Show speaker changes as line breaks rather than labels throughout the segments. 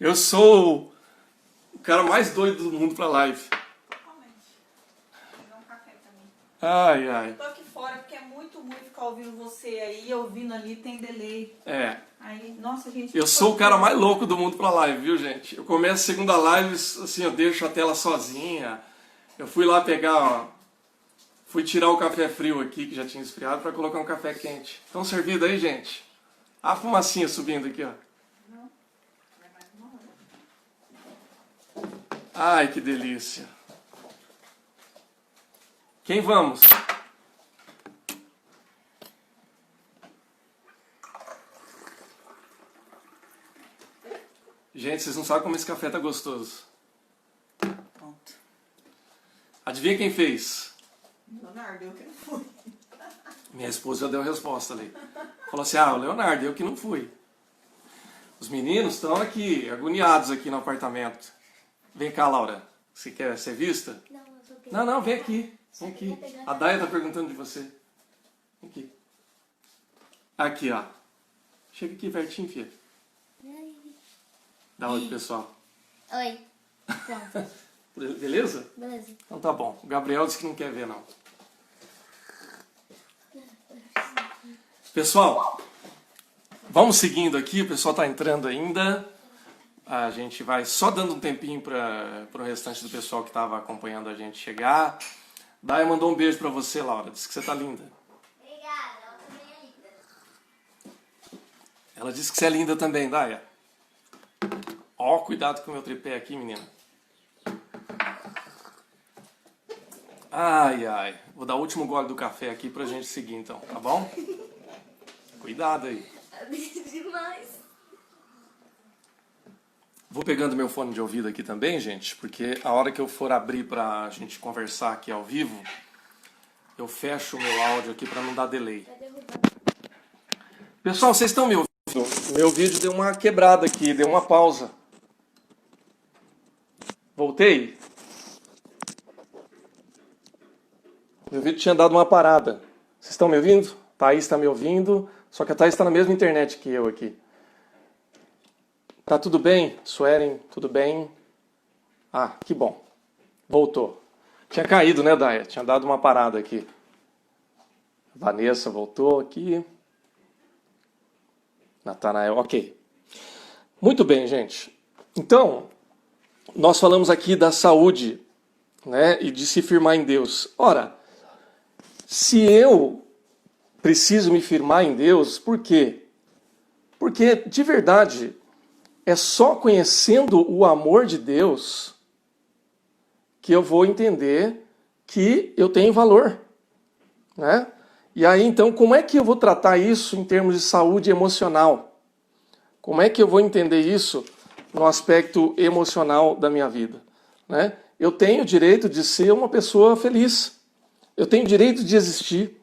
Eu sou o cara mais doido do mundo pra live.
Totalmente. Vou pegar um café pra mim.
Ai, ai.
Eu tô aqui fora porque é muito ruim ficar ouvindo você aí, ouvindo ali, tem delay.
É.
Aí, nossa, gente.
Eu sou o cara mais louco do mundo pra live, viu, gente? Eu começo a segunda live, assim, eu deixo a tela sozinha. Eu fui lá pegar, ó. Fui tirar o café frio aqui, que já tinha esfriado, pra colocar um café quente. Estão servido aí, gente? A fumacinha subindo aqui, ó.
Não, vai mais uma hora.
Ai, que delícia. Quem vamos? Gente, vocês não sabem como esse café tá gostoso.
Pronto.
Adivinha quem fez?
Leonardo, eu que não fui.
Minha esposa já deu a resposta ali. Falou assim, o Leonardo, eu que não fui. Os meninos estão aqui, agoniados aqui no apartamento. Vem cá, Laura. Você quer ser vista?
Não, eu só queria...
Não, vem aqui. Vem aqui. A Daia tá perguntando de você. Vem aqui. Aqui, ó. Chega aqui pertinho, filha. Dá oi pro pessoal.
Oi. Pronto.
Beleza?
Beleza.
Então tá bom. O Gabriel disse que não quer ver, não. Pessoal, vamos seguindo aqui. O pessoal tá entrando ainda. A gente vai só dando um tempinho para o restante do pessoal que estava acompanhando a gente chegar. Daia mandou um beijo para você, Laura. Disse que você tá linda.
Obrigada, ela também é linda.
Ela disse que você é linda também, Daia. Ó, cuidado com o meu tripé aqui, menina. Ai, ai. Vou dar o último gole do café aqui pra gente seguir, então, tá bom? Cuidado aí.
Demais.
Vou pegando meu fone de ouvido aqui também, gente, porque a hora que eu for abrir pra gente conversar aqui ao vivo, eu fecho o meu áudio aqui pra não dar delay. Pessoal, vocês estão me ouvindo? Meu vídeo deu uma quebrada aqui, deu uma pausa. Voltei? Meu vídeo tinha dado uma parada. Vocês estão me ouvindo? Thaís está me ouvindo, só que a Thaís está na mesma internet que eu aqui. Tá tudo bem? Suelen, tudo bem? Ah, que bom. Voltou. Tinha caído, né, Daia? Tinha dado uma parada aqui. Vanessa voltou aqui. Natanael, ok. Muito bem, gente. Então, nós falamos aqui da saúde, né, e de se firmar em Deus. Ora, se eu preciso me firmar em Deus, por quê? Porque, de verdade, é só conhecendo o amor de Deus que eu vou entender que eu tenho valor, né? E aí, então, como é que eu vou tratar isso em termos de saúde emocional? Como é que eu vou entender isso no aspecto emocional da minha vida, né? Eu tenho o direito de ser uma pessoa feliz. Eu tenho o direito de existir.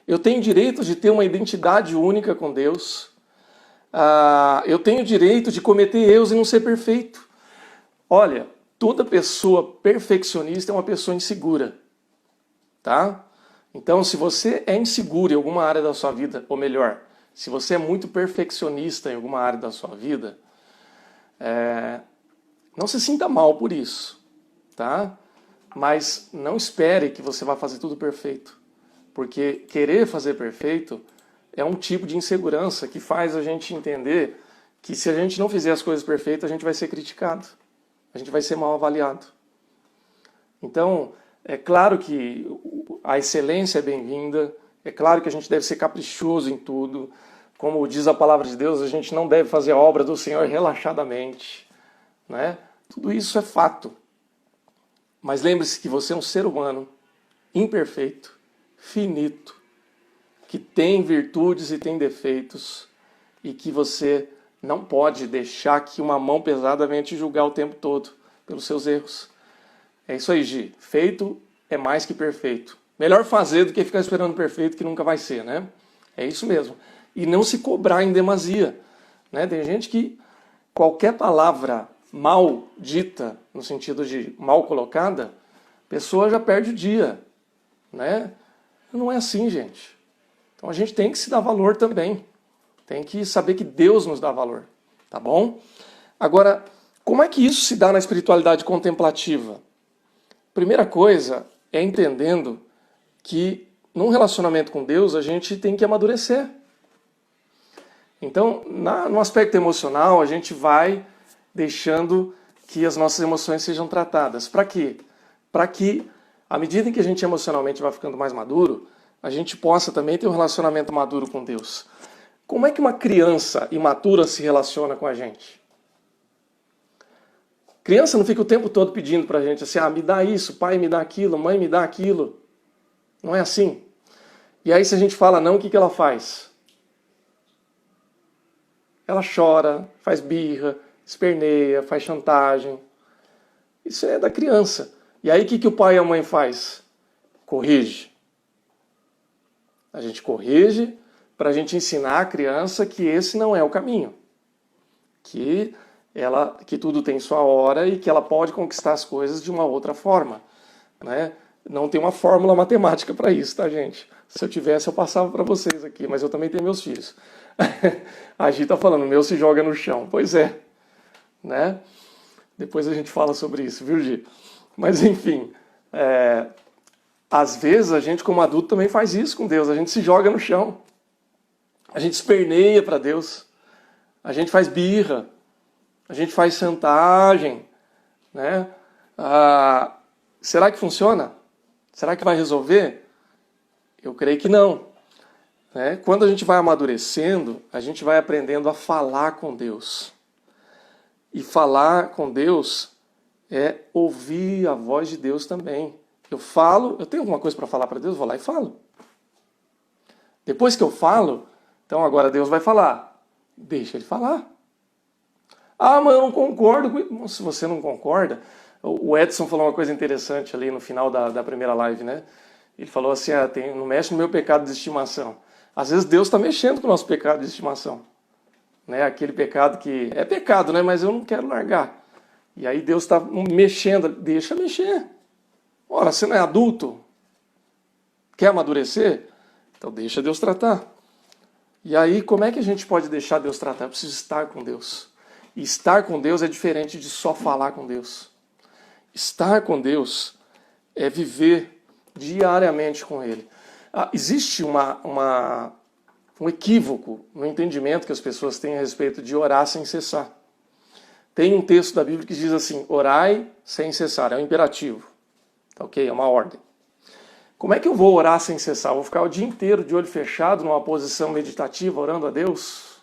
Eu tenho o direito de ter uma identidade única com Deus. Eu tenho o direito de cometer erros e não ser perfeito. Olha, toda pessoa perfeccionista é uma pessoa insegura, tá? Então, se você é inseguro em alguma área da sua vida, ou melhor, se você é muito perfeccionista em alguma área da sua vida, não se sinta mal por isso, tá? Mas não espere que você vá fazer tudo perfeito, porque querer fazer perfeito é um tipo de insegurança que faz a gente entender que se a gente não fizer as coisas perfeitas, a gente vai ser criticado, a gente vai ser mal avaliado. Então, é claro que a excelência é bem-vinda, é claro que a gente deve ser caprichoso em tudo. Como diz a palavra de Deus, a gente não deve fazer a obra do Senhor relaxadamente, né? Tudo isso é fato. Mas lembre-se que você é um ser humano imperfeito, finito, que tem virtudes e tem defeitos, e que você não pode deixar que uma mão pesada venha te julgar o tempo todo pelos seus erros. É isso aí, Gi. Feito é mais que perfeito. Melhor fazer do que ficar esperando perfeito, que nunca vai ser, né? É isso mesmo. E não se cobrar em demasia, né? Tem gente que qualquer palavra mal dita, no sentido de mal colocada, a pessoa já perde o dia, né? Não é assim, gente. Então a gente tem que se dar valor também. Tem que saber que Deus nos dá valor, tá bom? Agora, como é que isso se dá na espiritualidade contemplativa? Primeira coisa é entendendo que num relacionamento com Deus a gente tem que amadurecer. Então, no aspecto emocional, a gente vai deixando que as nossas emoções sejam tratadas. Para quê? Para que, à medida em que a gente emocionalmente vai ficando mais maduro, a gente possa também ter um relacionamento maduro com Deus. Como é que uma criança imatura se relaciona com a gente? Criança não fica o tempo todo pedindo pra gente assim, me dá isso, pai me dá aquilo, mãe me dá aquilo. Não é assim. E aí se a gente fala não, o que ela faz? Ela chora, faz birra, esperneia, faz chantagem. Isso é da criança. E aí o que o pai e a mãe faz? Corrige. A gente corrige para a gente ensinar a criança que esse não é o caminho. Que tudo tem sua hora e que ela pode conquistar as coisas de uma outra forma. Né? Não tem uma fórmula matemática para isso, tá, gente? Se eu tivesse, eu passava para vocês aqui, mas eu também tenho meus filhos. A Gi tá falando, o meu se joga no chão. Pois é. Né? Depois a gente fala sobre isso, viu, Gi? Mas, enfim, às vezes a gente, como adulto, também faz isso com Deus. A gente se joga no chão. A gente esperneia para Deus. A gente faz birra. A gente faz chantagem. Né? Será que funciona? Será que vai resolver? Eu creio que não. Né? Quando a gente vai amadurecendo, a gente vai aprendendo a falar com Deus. E falar com Deus é ouvir a voz de Deus também. Eu tenho alguma coisa para falar para Deus, vou lá e falo. Depois que eu falo, então agora Deus vai falar. Deixa ele falar. Mas eu não concordo com isso. Se você não concorda, o Edson falou uma coisa interessante ali no final da primeira live, né? Ele falou assim, não mexe no meu pecado de estimação. Às vezes Deus está mexendo com o nosso pecado de estimação. Né? Aquele pecado que é pecado, né? Mas eu não quero largar. E aí Deus está mexendo, deixa mexer. Ora, você não é adulto? Quer amadurecer? Então deixa Deus tratar. E aí, como é que a gente pode deixar Deus tratar? Eu preciso estar com Deus. E estar com Deus é diferente de só falar com Deus. Estar com Deus é viver diariamente com Ele. Existe um equívoco no entendimento que as pessoas têm a respeito de orar sem cessar. Tem um texto da Bíblia que diz assim, orai sem cessar, é um imperativo. Tá ok? É uma ordem. Como é que eu vou orar sem cessar? Eu vou ficar o dia inteiro de olho fechado, numa posição meditativa, orando a Deus?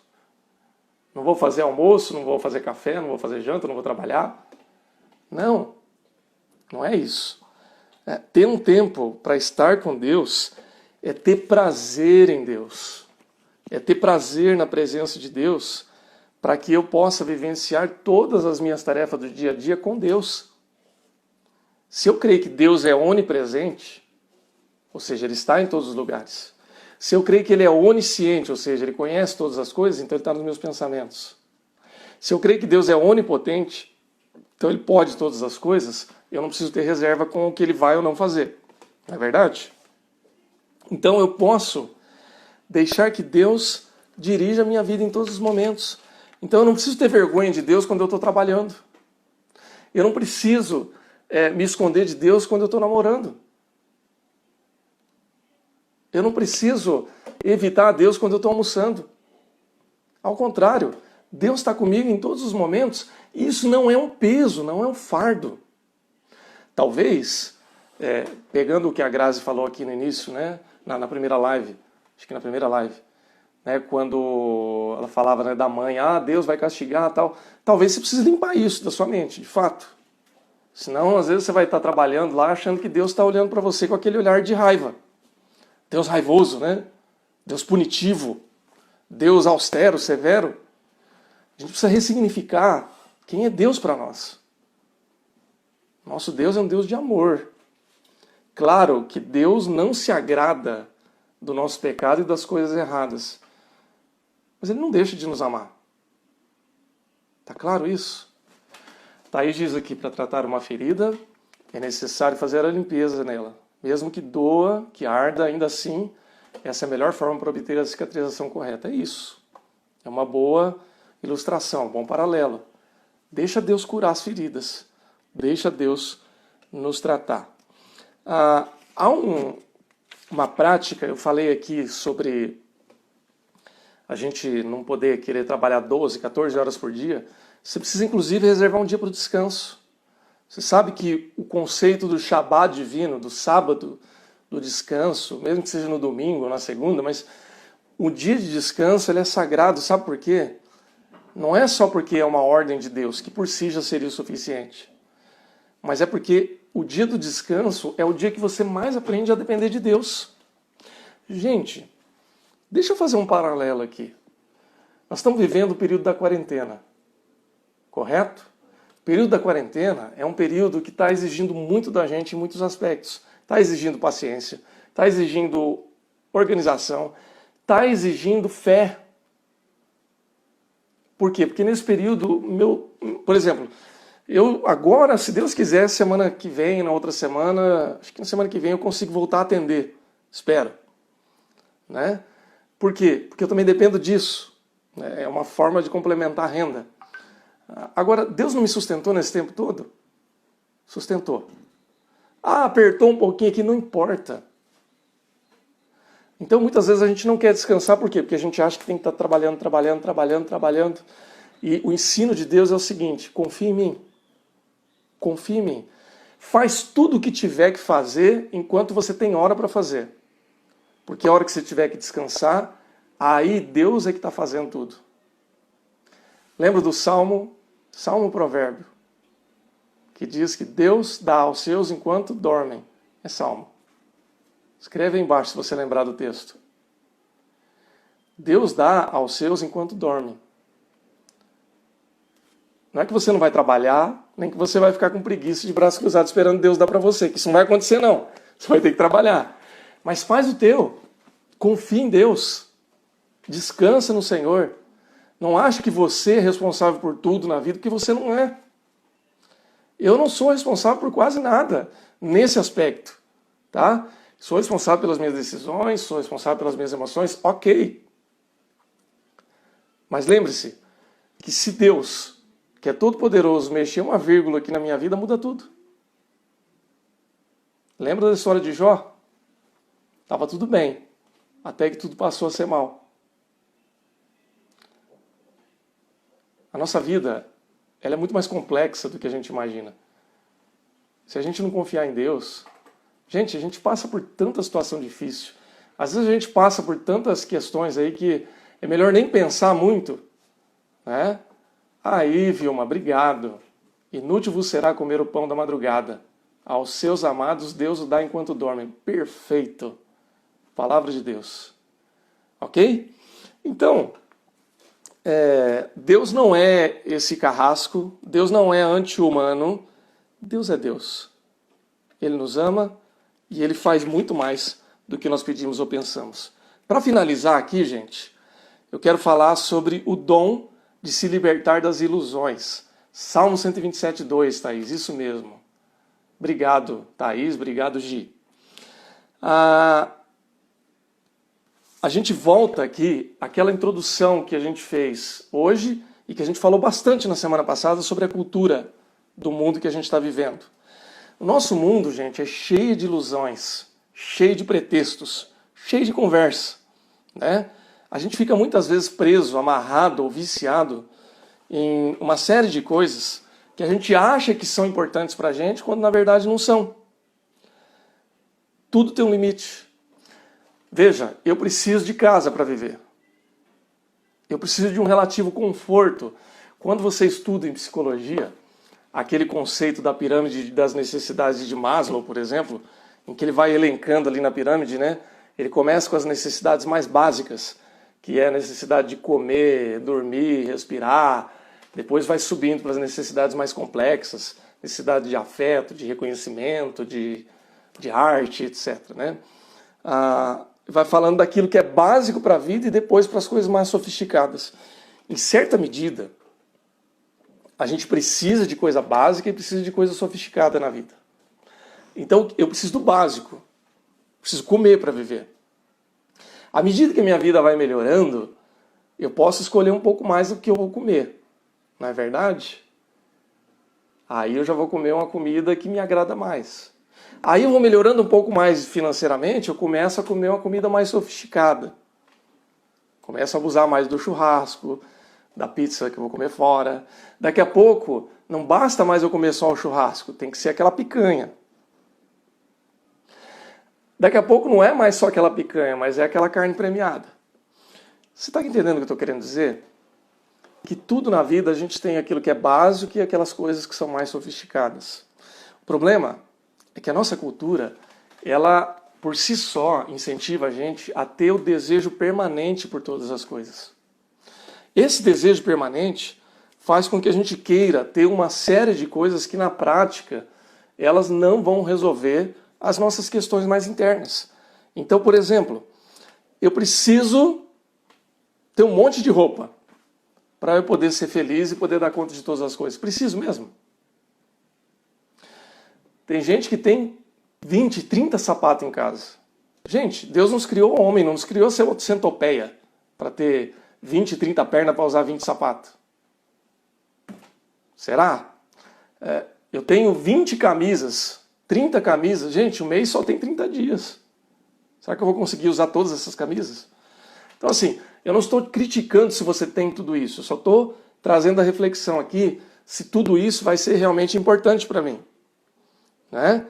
Não vou fazer almoço, não vou fazer café, não vou fazer janta, não vou trabalhar? Não, não é isso. Ter um tempo para estar com Deus é ter prazer em Deus. É ter prazer na presença de Deus para que eu possa vivenciar todas as minhas tarefas do dia a dia com Deus. Se eu creio que Deus é onipresente, ou seja, Ele está em todos os lugares. Se eu creio que Ele é onisciente, ou seja, Ele conhece todas as coisas, então Ele está nos meus pensamentos. Se eu creio que Deus é onipotente, então Ele pode todas as coisas, eu não preciso ter reserva com o que Ele vai ou não fazer. Não é verdade? Então eu posso deixar que Deus dirija a minha vida em todos os momentos. Então eu não preciso ter vergonha de Deus quando eu estou trabalhando. Eu não preciso me esconder de Deus quando eu estou namorando. Eu não preciso evitar a Deus quando eu estou almoçando. Ao contrário, Deus está comigo em todos os momentos e isso não é um peso, não é um fardo. Talvez, pegando o que a Grazi falou aqui no início, né, na primeira live, acho que na primeira live, né, quando ela falava, né, da mãe, Deus vai castigar tal, talvez você precise limpar isso da sua mente, de fato. Senão, às vezes você vai estar trabalhando lá achando que Deus está olhando para você com aquele olhar de raiva. Deus raivoso, né? Deus punitivo, Deus austero, severo. A gente precisa ressignificar quem é Deus para nós. Nosso Deus é um Deus de amor. Claro que Deus não se agrada do nosso pecado e das coisas erradas. Mas Ele não deixa de nos amar. Tá claro isso? Thaís diz aqui, para tratar uma ferida, é necessário fazer a limpeza nela. Mesmo que doa, que arda, ainda assim, essa é a melhor forma para obter a cicatrização correta. É isso. É uma boa ilustração, um bom paralelo. Deixa Deus curar as feridas. Deixa Deus nos tratar. Há uma prática, eu falei aqui sobre a gente não poder querer trabalhar 12, 14 horas por dia. Você precisa, inclusive, reservar um dia para o descanso. Você sabe que o conceito do Shabbat divino, do sábado, do descanso, mesmo que seja no domingo ou na segunda, mas o dia de descanso ele é sagrado. Sabe por quê? Não é só porque é uma ordem de Deus, que por si já seria o suficiente. Mas é porque o dia do descanso é o dia que você mais aprende a depender de Deus. Gente, deixa eu fazer um paralelo aqui. Nós estamos vivendo o período da quarentena, correto? O período da quarentena é um período que está exigindo muito da gente em muitos aspectos. Está exigindo paciência, está exigindo organização, está exigindo fé. Por quê? Porque nesse período, por exemplo, eu agora, se Deus quiser, semana que vem, na outra semana, acho que na semana que vem eu consigo voltar a atender. Espero. Né? Por quê? Porque eu também dependo disso. Né? É uma forma de complementar a renda. Agora, Deus não me sustentou nesse tempo todo? Sustentou. Ah, apertou um pouquinho aqui, não importa. Então, muitas vezes a gente não quer descansar, por quê? Porque a gente acha que tem que estar trabalhando. E o ensino de Deus é o seguinte, confia em mim. Confia em mim. Faz tudo o que tiver que fazer enquanto você tem hora para fazer. Porque a hora que você tiver que descansar, aí Deus é que está fazendo tudo. Lembra do Salmo Provérbio, que diz que Deus dá aos seus enquanto dormem. É Salmo. Escreve aí embaixo se você lembrar do texto. Deus dá aos seus enquanto dormem. Não é que você não vai trabalhar, nem que você vai ficar com preguiça de braços cruzados esperando Deus dar para você, que isso não vai acontecer não. Você vai ter que trabalhar. Mas faz o teu. Confia em Deus. Descansa no Senhor. Não ache que você é responsável por tudo na vida, porque você não é. Eu não sou responsável por quase nada nesse aspecto. Tá? Sou responsável pelas minhas decisões, sou responsável pelas minhas emoções, ok. Mas lembre-se que se Deus, que é todo poderoso, mexer uma vírgula aqui na minha vida, muda tudo. Lembra da história de Jó? Estava tudo bem, até que tudo passou a ser mal. A nossa vida, ela é muito mais complexa do que a gente imagina. Se a gente não confiar em Deus, a gente passa por tanta situação difícil. Às vezes a gente passa por tantas questões aí que é melhor nem pensar muito. Né? Aí, Vilma, obrigado. Inútil vos será comer o pão da madrugada. Aos seus amados Deus o dá enquanto dormem. Perfeito. Palavra de Deus. Ok? Então, Deus não é esse carrasco, Deus não é anti-humano, Deus é Deus. Ele nos ama e Ele faz muito mais do que nós pedimos ou pensamos. Para finalizar aqui, gente, eu quero falar sobre o dom de se libertar das ilusões. Salmo 127:2, Thaís, isso mesmo. Obrigado, Thaís, obrigado, Gi. A gente volta aqui àquela introdução que a gente fez hoje e que a gente falou bastante na semana passada sobre a cultura do mundo que a gente está vivendo. O nosso mundo, gente, é cheio de ilusões, cheio de pretextos, cheio de conversa. Né? A gente fica muitas vezes preso, amarrado ou viciado em uma série de coisas que a gente acha que são importantes para a gente, quando na verdade não são. Tudo tem um limite. Veja, eu preciso de casa para viver. Eu preciso de um relativo conforto. Quando você estuda em psicologia, aquele conceito da pirâmide das necessidades de Maslow, por exemplo, em que ele vai elencando ali na pirâmide, né? Ele começa com as necessidades mais básicas, que é a necessidade de comer, dormir, respirar. Depois vai subindo para as necessidades mais complexas, necessidade de afeto, de reconhecimento, de arte, etc. Né? Vai falando daquilo que é básico para a vida e depois para as coisas mais sofisticadas. Em certa medida, a gente precisa de coisa básica e precisa de coisa sofisticada na vida. Então, eu preciso do básico. Preciso comer para viver. À medida que a minha vida vai melhorando, eu posso escolher um pouco mais do que eu vou comer. Não é verdade? Aí eu já vou comer uma comida que me agrada mais. Aí eu vou melhorando um pouco mais financeiramente, eu começo a comer uma comida mais sofisticada. Começo a abusar mais do churrasco, da pizza que eu vou comer fora. Daqui a pouco, não basta mais eu comer só o churrasco, tem que ser aquela picanha. Daqui a pouco não é mais só aquela picanha, mas é aquela carne premiada. Você está entendendo o que eu estou querendo dizer? Que tudo na vida a gente tem aquilo que é básico e aquelas coisas que são mais sofisticadas. O problema é que a nossa cultura, ela por si só incentiva a gente a ter o desejo permanente por todas as coisas. Esse desejo permanente faz com que a gente queira ter uma série de coisas que na prática elas não vão resolver as nossas questões mais internas. Então, por exemplo, eu preciso ter um monte de roupa para eu poder ser feliz e poder dar conta de todas as coisas. Preciso mesmo. Tem gente que tem 20, 30 sapatos em casa. Gente, Deus nos criou homem, não nos criou centopeia para ter 20, 30 pernas para usar 20 sapatos. Será? Eu tenho 20 camisas, 30 camisas. Gente, o mês só tem 30 dias. Será que eu vou conseguir usar todas essas camisas? Então, assim, eu não estou criticando se você tem tudo isso. Eu só estou trazendo a reflexão aqui se tudo isso vai ser realmente importante para mim. Né?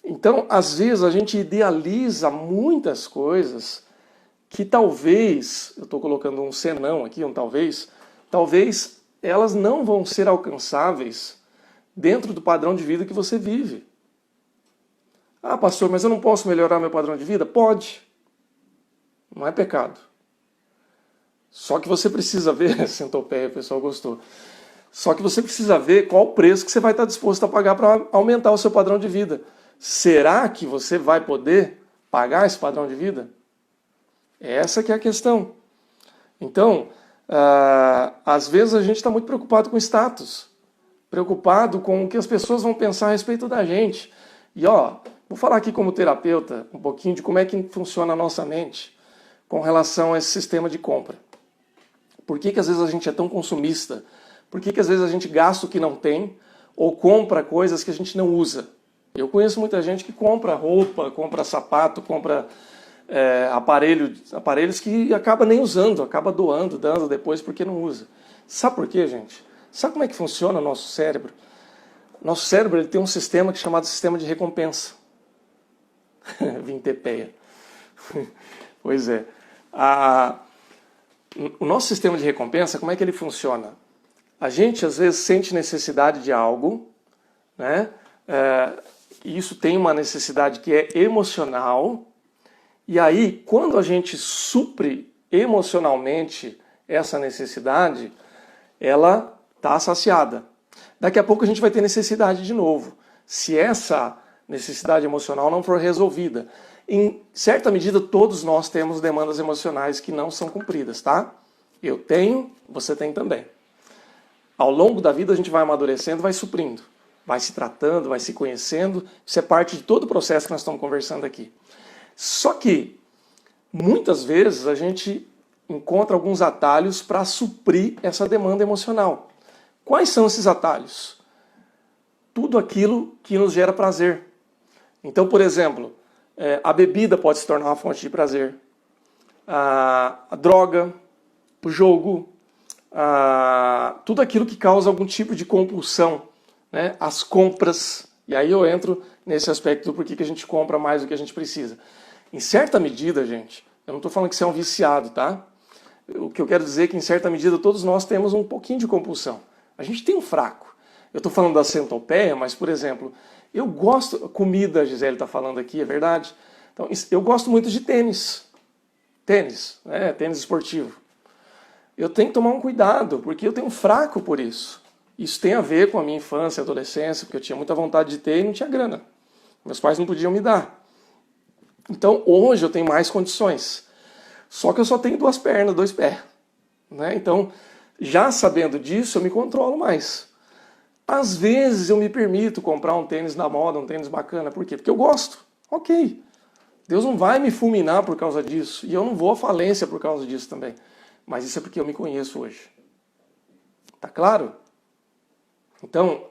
Então, às vezes, a gente idealiza muitas coisas que talvez, eu estou colocando um senão aqui, um talvez elas não vão ser alcançáveis dentro do padrão de vida que você vive. Ah, pastor, mas eu não posso melhorar meu padrão de vida? Pode. Não é pecado. Só que você precisa ver, centopeia, o pessoal gostou. Só que você precisa ver qual o preço que você vai estar disposto a pagar para aumentar o seu padrão de vida. Será que você vai poder pagar esse padrão de vida? Essa que é a questão. Então, às vezes a gente está muito preocupado com status, preocupado com o que as pessoas vão pensar a respeito da gente. E vou falar aqui como terapeuta um pouquinho de como é que funciona a nossa mente com relação a esse sistema de compra. Por que às vezes a gente é tão consumista? Por que às vezes a gente gasta o que não tem ou compra coisas que a gente não usa? Eu conheço muita gente que compra roupa, compra sapato, compra aparelhos que acaba nem usando, acaba doando, dando depois porque não usa. Sabe por quê, gente? Sabe como é que funciona o nosso cérebro? Nosso cérebro ele tem um sistema chamado sistema de recompensa. Vintepeia. Pois é. O nosso sistema de recompensa, como é que ele funciona? A gente, às vezes, sente necessidade de algo, né? E isso tem uma necessidade que é emocional. E aí, quando a gente supre emocionalmente essa necessidade, ela está saciada. Daqui a pouco a gente vai ter necessidade de novo. Se essa necessidade emocional não for resolvida. Em certa medida, todos nós temos demandas emocionais que não são cumpridas, tá? Eu tenho, você tem também. Ao longo da vida a gente vai amadurecendo, vai suprindo, vai se tratando, vai se conhecendo. Isso é parte de todo o processo que nós estamos conversando aqui. Só que, muitas vezes, a gente encontra alguns atalhos para suprir essa demanda emocional. Quais são esses atalhos? Tudo aquilo que nos gera prazer. Então, por exemplo, a bebida pode se tornar uma fonte de prazer. A droga, o jogo, tudo aquilo que causa algum tipo de compulsão. Né? As compras, e aí eu entro nesse aspecto do porquê que a gente compra mais do que a gente precisa. Em certa medida, gente, eu não estou falando que você é um viciado, tá? O que eu quero dizer é que, em certa medida, todos nós temos um pouquinho de compulsão. A gente tem um fraco. Eu estou falando da centopeia, mas, por exemplo, eu gosto... Comida, a Gisele está falando aqui, é verdade. Então, eu gosto muito de tênis. Tênis, né? Tênis esportivo. Eu tenho que tomar um cuidado, porque eu tenho um fraco por isso. Isso tem a ver com a minha infância e adolescência, porque eu tinha muita vontade de ter e não tinha grana. Meus pais não podiam me dar. Então, hoje eu tenho mais condições. Só que eu só tenho 2 pernas, 2 pés. Né? Então, já sabendo disso, eu me controlo mais. Às vezes eu me permito comprar um tênis na moda, um tênis bacana. Por quê? Porque eu gosto. Ok. Deus não vai me fulminar por causa disso. E eu não vou à falência por causa disso também. Mas isso é porque eu me conheço hoje. Tá claro? Então,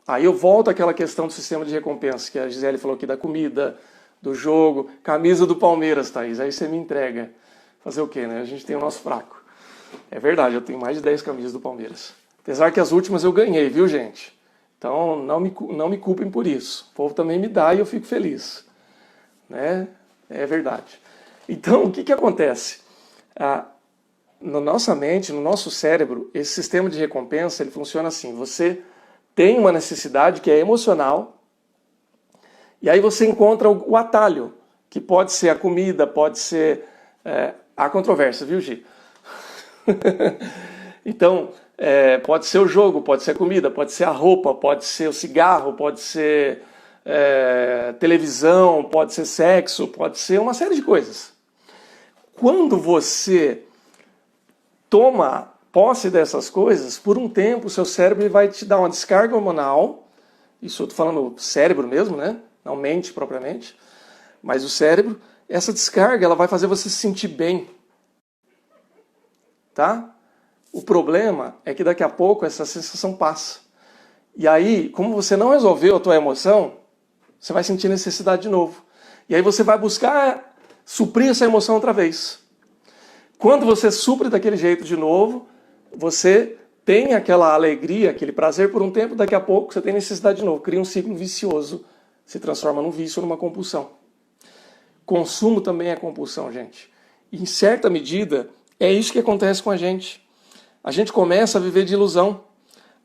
aí eu volto àquela questão do sistema de recompensa, que a Gisele falou aqui da comida, do jogo, camisa do Palmeiras, Thaís, aí você me entrega. Fazer o quê, né? A gente tem o nosso fraco. É verdade, eu tenho mais de 10 camisas do Palmeiras. Apesar que as últimas eu ganhei, viu, gente? Então, não me culpem por isso. O povo também me dá e eu fico feliz. Né? É verdade. Então, o que acontece? Na nossa mente, no nosso cérebro, esse sistema de recompensa ele funciona assim. Você tem uma necessidade que é emocional e aí você encontra o atalho, que pode ser a comida, pode ser... há controvérsia, viu, Gi? Então, pode ser o jogo, pode ser a comida, pode ser a roupa, pode ser o cigarro, pode ser televisão, pode ser sexo, pode ser uma série de coisas. Quando você toma posse dessas coisas, por um tempo o seu cérebro vai te dar uma descarga hormonal, isso eu estou falando cérebro mesmo, né? Não mente propriamente, mas o cérebro, essa descarga ela vai fazer você se sentir bem. Tá? O problema é que daqui a pouco essa sensação passa. E aí, como você não resolveu a tua emoção, você vai sentir necessidade de novo. E aí você vai buscar suprir essa emoção outra vez. Quando você supre daquele jeito de novo, você tem aquela alegria, aquele prazer por um tempo, daqui a pouco você tem necessidade de novo. Cria um ciclo vicioso, se transforma num vício ou numa compulsão. Consumo também é compulsão, gente. E em certa medida, é isso que acontece com a gente. A gente começa a viver de ilusão.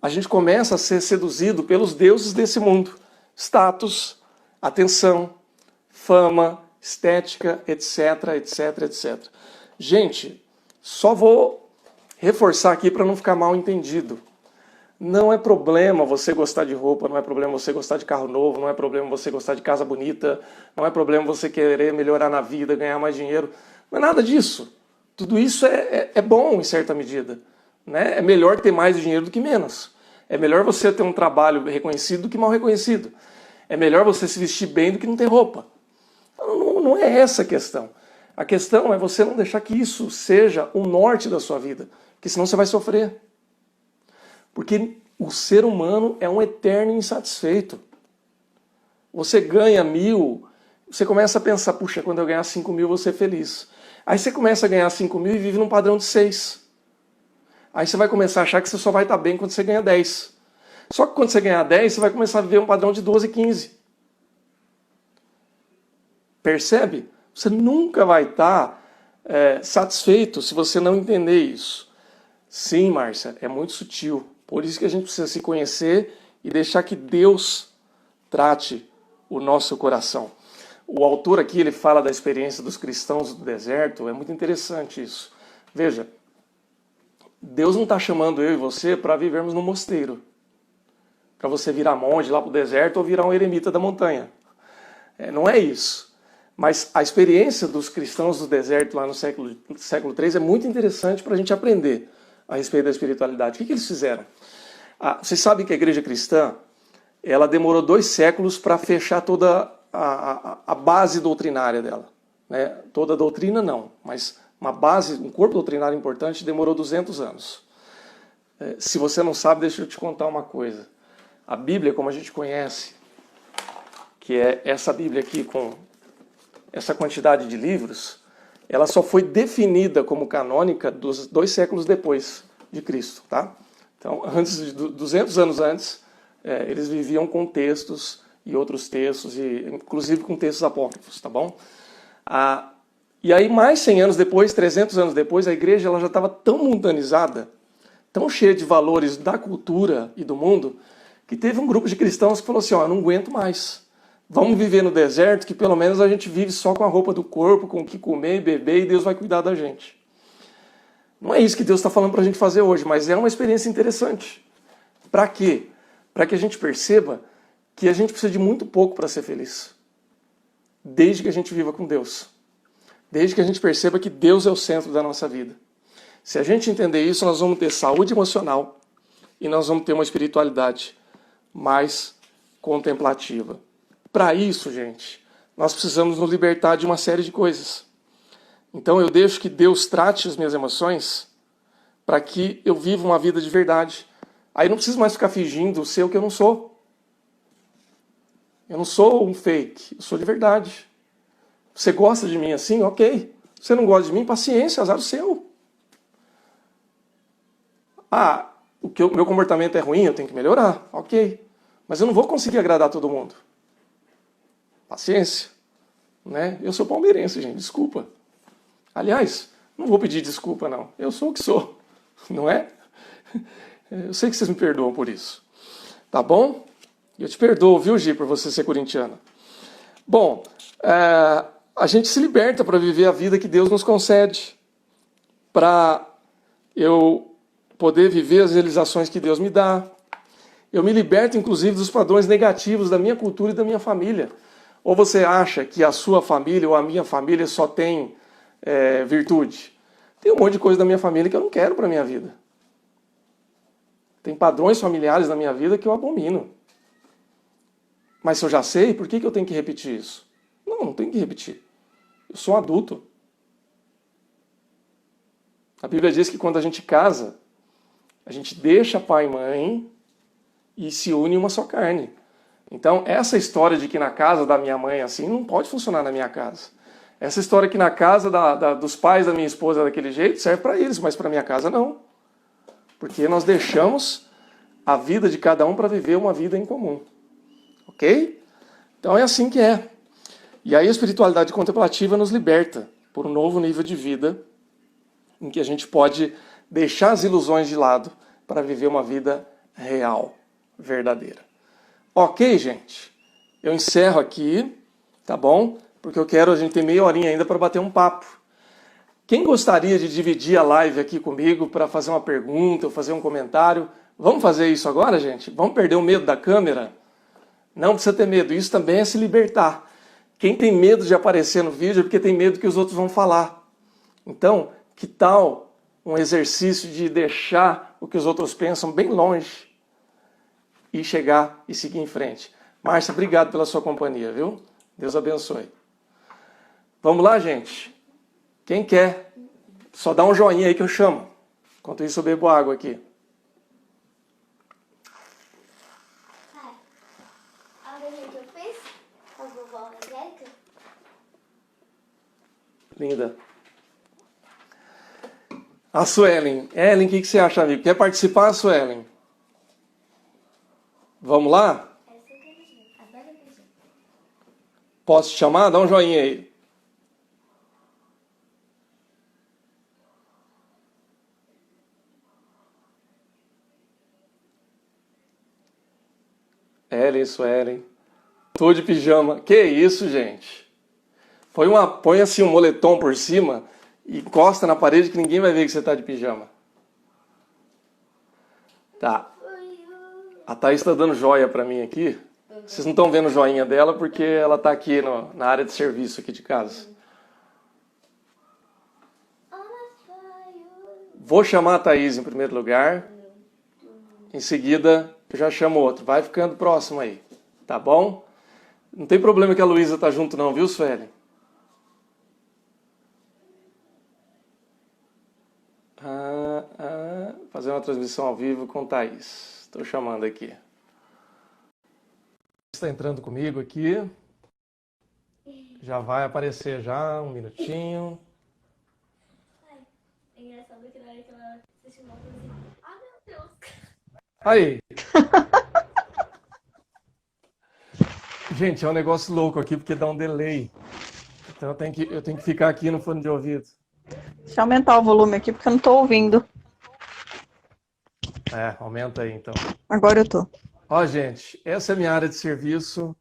A gente começa a ser seduzido pelos deuses desse mundo. Status, atenção, fama, estética, etc, etc, etc. Gente, só vou reforçar aqui para não ficar mal entendido. Não é problema você gostar de roupa, não é problema você gostar de carro novo, não é problema você gostar de casa bonita, não é problema você querer melhorar na vida, ganhar mais dinheiro. Não é nada disso. Tudo isso é bom em certa medida. Né? É melhor ter mais dinheiro do que menos. É melhor você ter um trabalho reconhecido do que mal reconhecido. É melhor você se vestir bem do que não ter roupa. Não é essa a questão. A questão é você não deixar que isso seja o norte da sua vida. Porque senão você vai sofrer. Porque o ser humano é um eterno insatisfeito. Você ganha 1.000, você começa a pensar, puxa, quando eu ganhar 5.000 eu vou ser feliz. Aí você começa a ganhar 5.000 e vive num padrão de 6. Aí você vai começar a achar que você só vai estar bem quando você ganha 10. Só que quando você ganhar 10, você vai começar a viver um padrão de 12, 15. Percebe? Você nunca vai estar satisfeito se você não entender isso. Sim, Márcia, é muito sutil. Por isso que a gente precisa se conhecer e deixar que Deus trate o nosso coração. O autor aqui ele fala da experiência dos cristãos do deserto, é muito interessante isso. Veja, Deus não está chamando eu e você para vivermos num mosteiro, para você virar monge lá para o deserto ou virar um eremita da montanha. Não é isso. Mas a experiência dos cristãos do deserto lá no século III é muito interessante para a gente aprender a respeito da espiritualidade. O que eles fizeram? Vocês sabem que a igreja cristã ela demorou 2 séculos para fechar toda a base doutrinária dela. Né? Toda a doutrina não, mas uma base, um corpo doutrinário importante demorou 200 anos. Se você não sabe, deixa eu te contar uma coisa. A Bíblia, como a gente conhece, que é essa Bíblia aqui com essa quantidade de livros, ela só foi definida como canônica 2 séculos depois de Cristo. Tá? Então, 200 anos antes, eles viviam com textos e outros textos, e inclusive com textos apócrifos, tá bom? E aí, mais 100 anos depois, 300 anos depois, a igreja ela já estava tão mundanizada, tão cheia de valores da cultura e do mundo, que teve um grupo de cristãos que falou assim, eu não aguento mais. Vamos viver no deserto, que pelo menos a gente vive só com a roupa do corpo, com o que comer e beber, e Deus vai cuidar da gente. Não é isso que Deus está falando para a gente fazer hoje, mas é uma experiência interessante. Para quê? Para que a gente perceba que a gente precisa de muito pouco para ser feliz. Desde que a gente viva com Deus. Desde que a gente perceba que Deus é o centro da nossa vida. Se a gente entender isso, nós vamos ter saúde emocional e nós vamos ter uma espiritualidade mais contemplativa. Para isso, gente, nós precisamos nos libertar de uma série de coisas. Então eu deixo que Deus trate as minhas emoções para que eu viva uma vida de verdade. Aí não preciso mais ficar fingindo ser o que eu não sou. Eu não sou um fake, eu sou de verdade. Você gosta de mim assim? Ok. Você não gosta de mim? Paciência, azar o seu. Ah, o meu comportamento é ruim, eu tenho que melhorar. Ok. Mas eu não vou conseguir agradar todo mundo. Paciência. Né? Eu sou palmeirense, gente, desculpa. Aliás, não vou pedir desculpa, não. Eu sou o que sou, não é? Eu sei que vocês me perdoam por isso. Tá bom? Eu te perdoo, viu, Gi, por você ser corintiana. Bom, a gente se liberta para viver a vida que Deus nos concede. Para eu poder viver as realizações que Deus me dá. Eu me liberto, inclusive, dos padrões negativos da minha cultura e da minha família. Ou você acha que a sua família ou a minha família só tem virtude? Tem um monte de coisa da minha família que eu não quero para a minha vida. Tem padrões familiares na minha vida que eu abomino. Mas se eu já sei, por que eu tenho que repetir isso? Não tenho que repetir. Eu sou um adulto. A Bíblia diz que quando a gente casa, a gente deixa pai e mãe e se une em uma só carne. Então, essa história de que na casa da minha mãe assim, não pode funcionar na minha casa. Essa história que na casa dos pais da minha esposa é daquele jeito, serve para eles, mas para minha casa não. Porque nós deixamos a vida de cada um para viver uma vida em comum. Ok? Então é assim que é. E aí a espiritualidade contemplativa nos liberta por um novo nível de vida em que a gente pode deixar as ilusões de lado para viver uma vida real, verdadeira. Ok, gente? Eu encerro aqui, tá bom? Porque a gente tem meia horinha ainda para bater um papo. Quem gostaria de dividir a live aqui comigo para fazer uma pergunta ou fazer um comentário? Vamos fazer isso agora, gente? Vamos perder o medo da câmera? Não precisa ter medo, isso também é se libertar. Quem tem medo de aparecer no vídeo é porque tem medo que os outros vão falar. Então, que tal um exercício de deixar o que os outros pensam bem longe e chegar e seguir em frente? Márcia, obrigado pela sua companhia, viu? Deus abençoe. Vamos lá, gente? Quem quer? Só dá um joinha aí que eu chamo. Enquanto isso, eu bebo água aqui.
Que eu fiz com a vovó Angélica.
Linda. A Suelen. Ellen, o que você acha, amigo? Quer participar, Suelen? Vamos lá?
Essa eu quero ver. Agora eu quero ver.
Posso te chamar? Dá um joinha aí. Ellen, Suelen. Tô de pijama. Que isso, gente? Põe assim um moletom por cima e encosta na parede que ninguém vai ver que você tá de pijama. Tá. A Thaís tá dando joia pra mim aqui. Vocês não estão vendo o joinha dela porque ela tá aqui na área de serviço aqui de casa. Vou chamar a Thaís em primeiro lugar. Em seguida, eu já chamo outro. Vai ficando próximo aí. Tá bom? Não tem problema que a Luísa tá junto não, viu, Sueli? Fazer uma transmissão ao vivo com Thaís. Estou chamando aqui. Está entrando comigo aqui. Já vai aparecer já, um minutinho.
É engraçado que na hora que ela assistiu uma coisa assim, ah, meu Deus.
Aí. Gente, é um negócio louco aqui porque dá um delay. Então eu tenho que ficar aqui no fone de ouvido.
Deixa eu aumentar o volume aqui porque eu não tô ouvindo.
Aumenta aí então.
Agora eu tô.
Ó, gente, essa é a minha área de serviço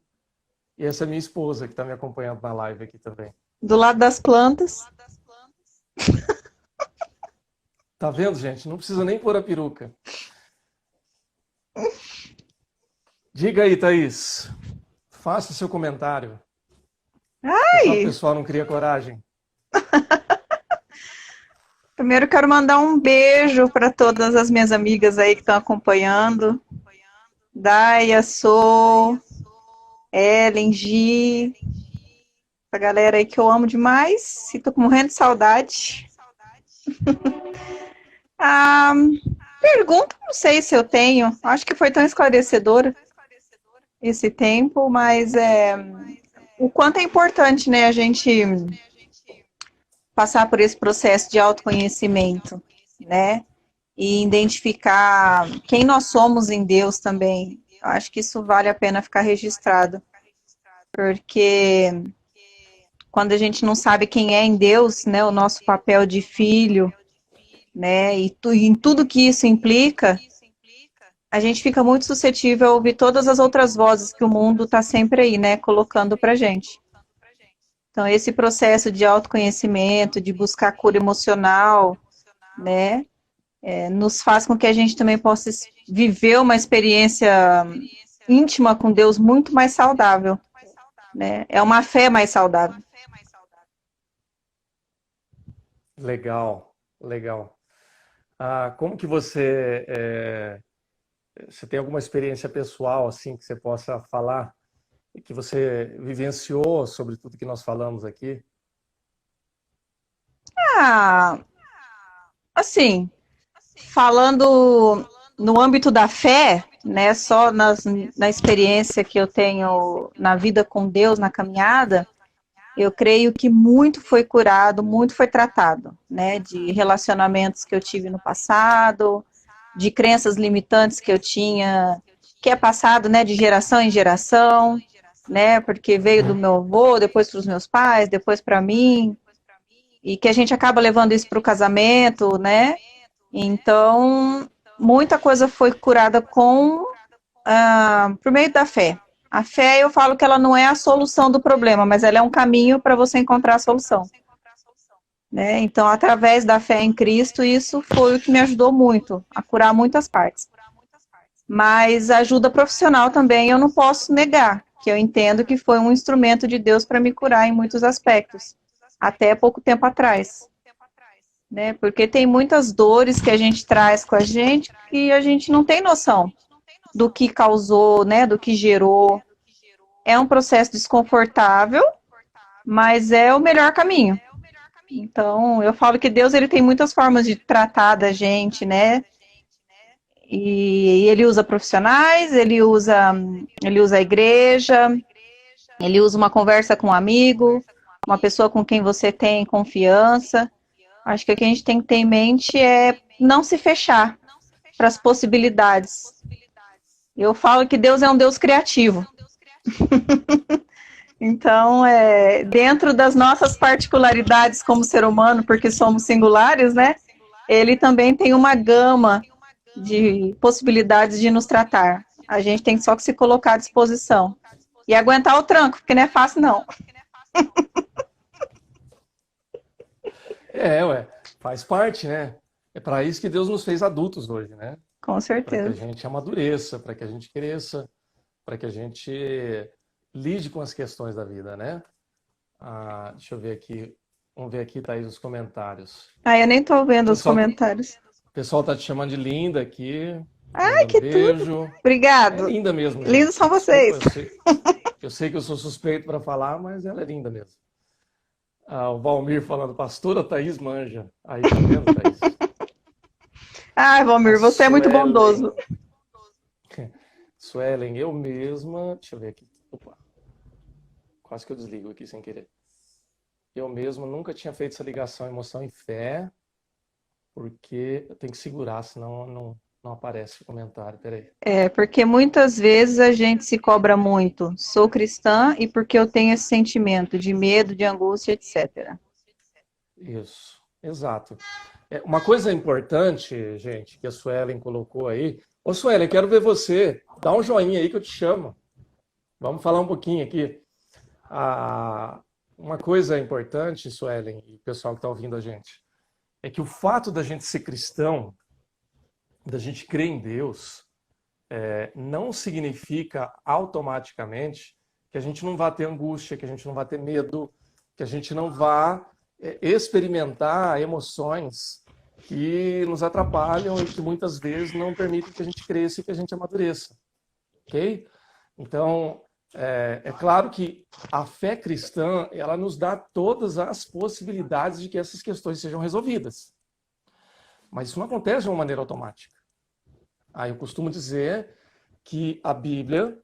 e essa é a minha esposa que está me acompanhando na live aqui também.
Do lado das plantas.
Tá vendo, gente? Não precisa nem pôr a peruca. Diga aí, Thaís. Faça o seu comentário.
Ai!
O pessoal não cria coragem.
Primeiro quero mandar um beijo para todas as minhas amigas aí que estão acompanhando. Daia, Sou, Ellen, Gi. A galera aí que eu amo demais. E tô morrendo de saudade. Pergunta, não sei se eu tenho. Acho que foi tão esclarecedor esse tempo, mas o quanto é importante, né, a gente passar por esse processo de autoconhecimento, né? E identificar quem nós somos em Deus também. Eu acho que isso vale a pena ficar registrado, porque quando a gente não sabe quem é em Deus, né, o nosso papel de filho, né, e em tudo que isso implica, a gente fica muito suscetível a ouvir todas as outras vozes que o mundo está sempre aí, né, colocando pra gente. Então, esse processo de autoconhecimento, de buscar cura emocional, né, nos faz com que a gente também possa viver uma experiência íntima com Deus muito mais saudável, né? É uma fé mais saudável.
Legal, legal. Como que você tem alguma experiência pessoal assim que você possa falar e que você vivenciou sobre tudo que nós falamos aqui?
Assim, falando no âmbito da fé, né, só na experiência que eu tenho na vida com Deus, na caminhada, eu creio que muito foi curado, muito foi tratado, né, de relacionamentos que eu tive no passado, de crenças limitantes que eu tinha, que é passado, né, de geração em geração, né, porque veio do meu avô, depois para os meus pais, depois para mim, e que a gente acaba levando isso para o casamento, né, então muita coisa foi curada por meio da fé. A fé, eu falo que ela não é a solução do problema, mas ela é um caminho para você encontrar a solução. Né? Então, através da fé em Cristo, isso foi o que me ajudou muito, a curar muitas partes. Mas a ajuda profissional também eu não posso negar, que eu entendo que foi um instrumento de Deus para me curar em muitos aspectos, até pouco tempo atrás. Né? Porque tem muitas dores que a gente traz com a gente que a gente não tem noção do que causou, né, do que gerou. É um processo desconfortável, mas é o melhor caminho. Então, eu falo que Deus ele tem muitas formas de tratar da gente, né? E ele usa profissionais, ele usa a igreja, ele usa uma conversa com um amigo, uma pessoa com quem você tem confiança. Acho que o que a gente tem que ter em mente é não se fechar para as possibilidades. Eu falo que Deus é um Deus criativo. Então, dentro das nossas particularidades como ser humano, porque somos singulares, né? Ele também tem uma gama de possibilidades de nos tratar. A gente tem só que se colocar à disposição. E aguentar o tranco, porque não é fácil, não.
Faz parte, né? É para isso que Deus nos fez adultos hoje, né?
Com certeza.
Para que a gente amadureça, para que a gente cresça, para que a gente lide com as questões da vida, né? Deixa eu ver aqui. Vamos ver aqui, Thaís, os comentários.
Eu nem estou vendo os comentários.
O pessoal está te chamando de linda aqui.
Ai, que
beijo.
tudo. Obrigado.
É linda mesmo.
Lindos são vocês.
Eu sei que eu sou suspeito para falar, mas ela é linda mesmo. O Valmir falando, pastora Thaís manja. Aí, tá vendo, Thaís?
Valmir, você é muito bondoso.
Suelen, eu mesma... Deixa eu ver aqui. Opa. Quase que eu desligo aqui sem querer. Eu mesmo nunca tinha feito essa ligação emoção e fé, porque eu tenho que segurar, senão não aparece o comentário. Peraí.
Porque muitas vezes a gente se cobra muito. Sou cristã e porque eu tenho esse sentimento de medo, de angústia, etc.
Isso, exato. Uma coisa importante, gente, que a Suelen colocou aí. Ô, Suelen, quero ver você. Dá um joinha aí que eu te chamo. Vamos falar um pouquinho aqui. Uma coisa importante, Suelen, e o pessoal que está ouvindo a gente, é que o fato da gente ser cristão, da gente crer em Deus, não significa automaticamente que a gente não vá ter angústia, que a gente não vá ter medo, que a gente não vá experimentar emoções que nos atrapalham e que muitas vezes não permitem que a gente cresça e que a gente amadureça. Ok? Então, é claro que a fé cristã, ela nos dá todas as possibilidades de que essas questões sejam resolvidas. Mas isso não acontece de uma maneira automática. Aí eu costumo dizer que a Bíblia,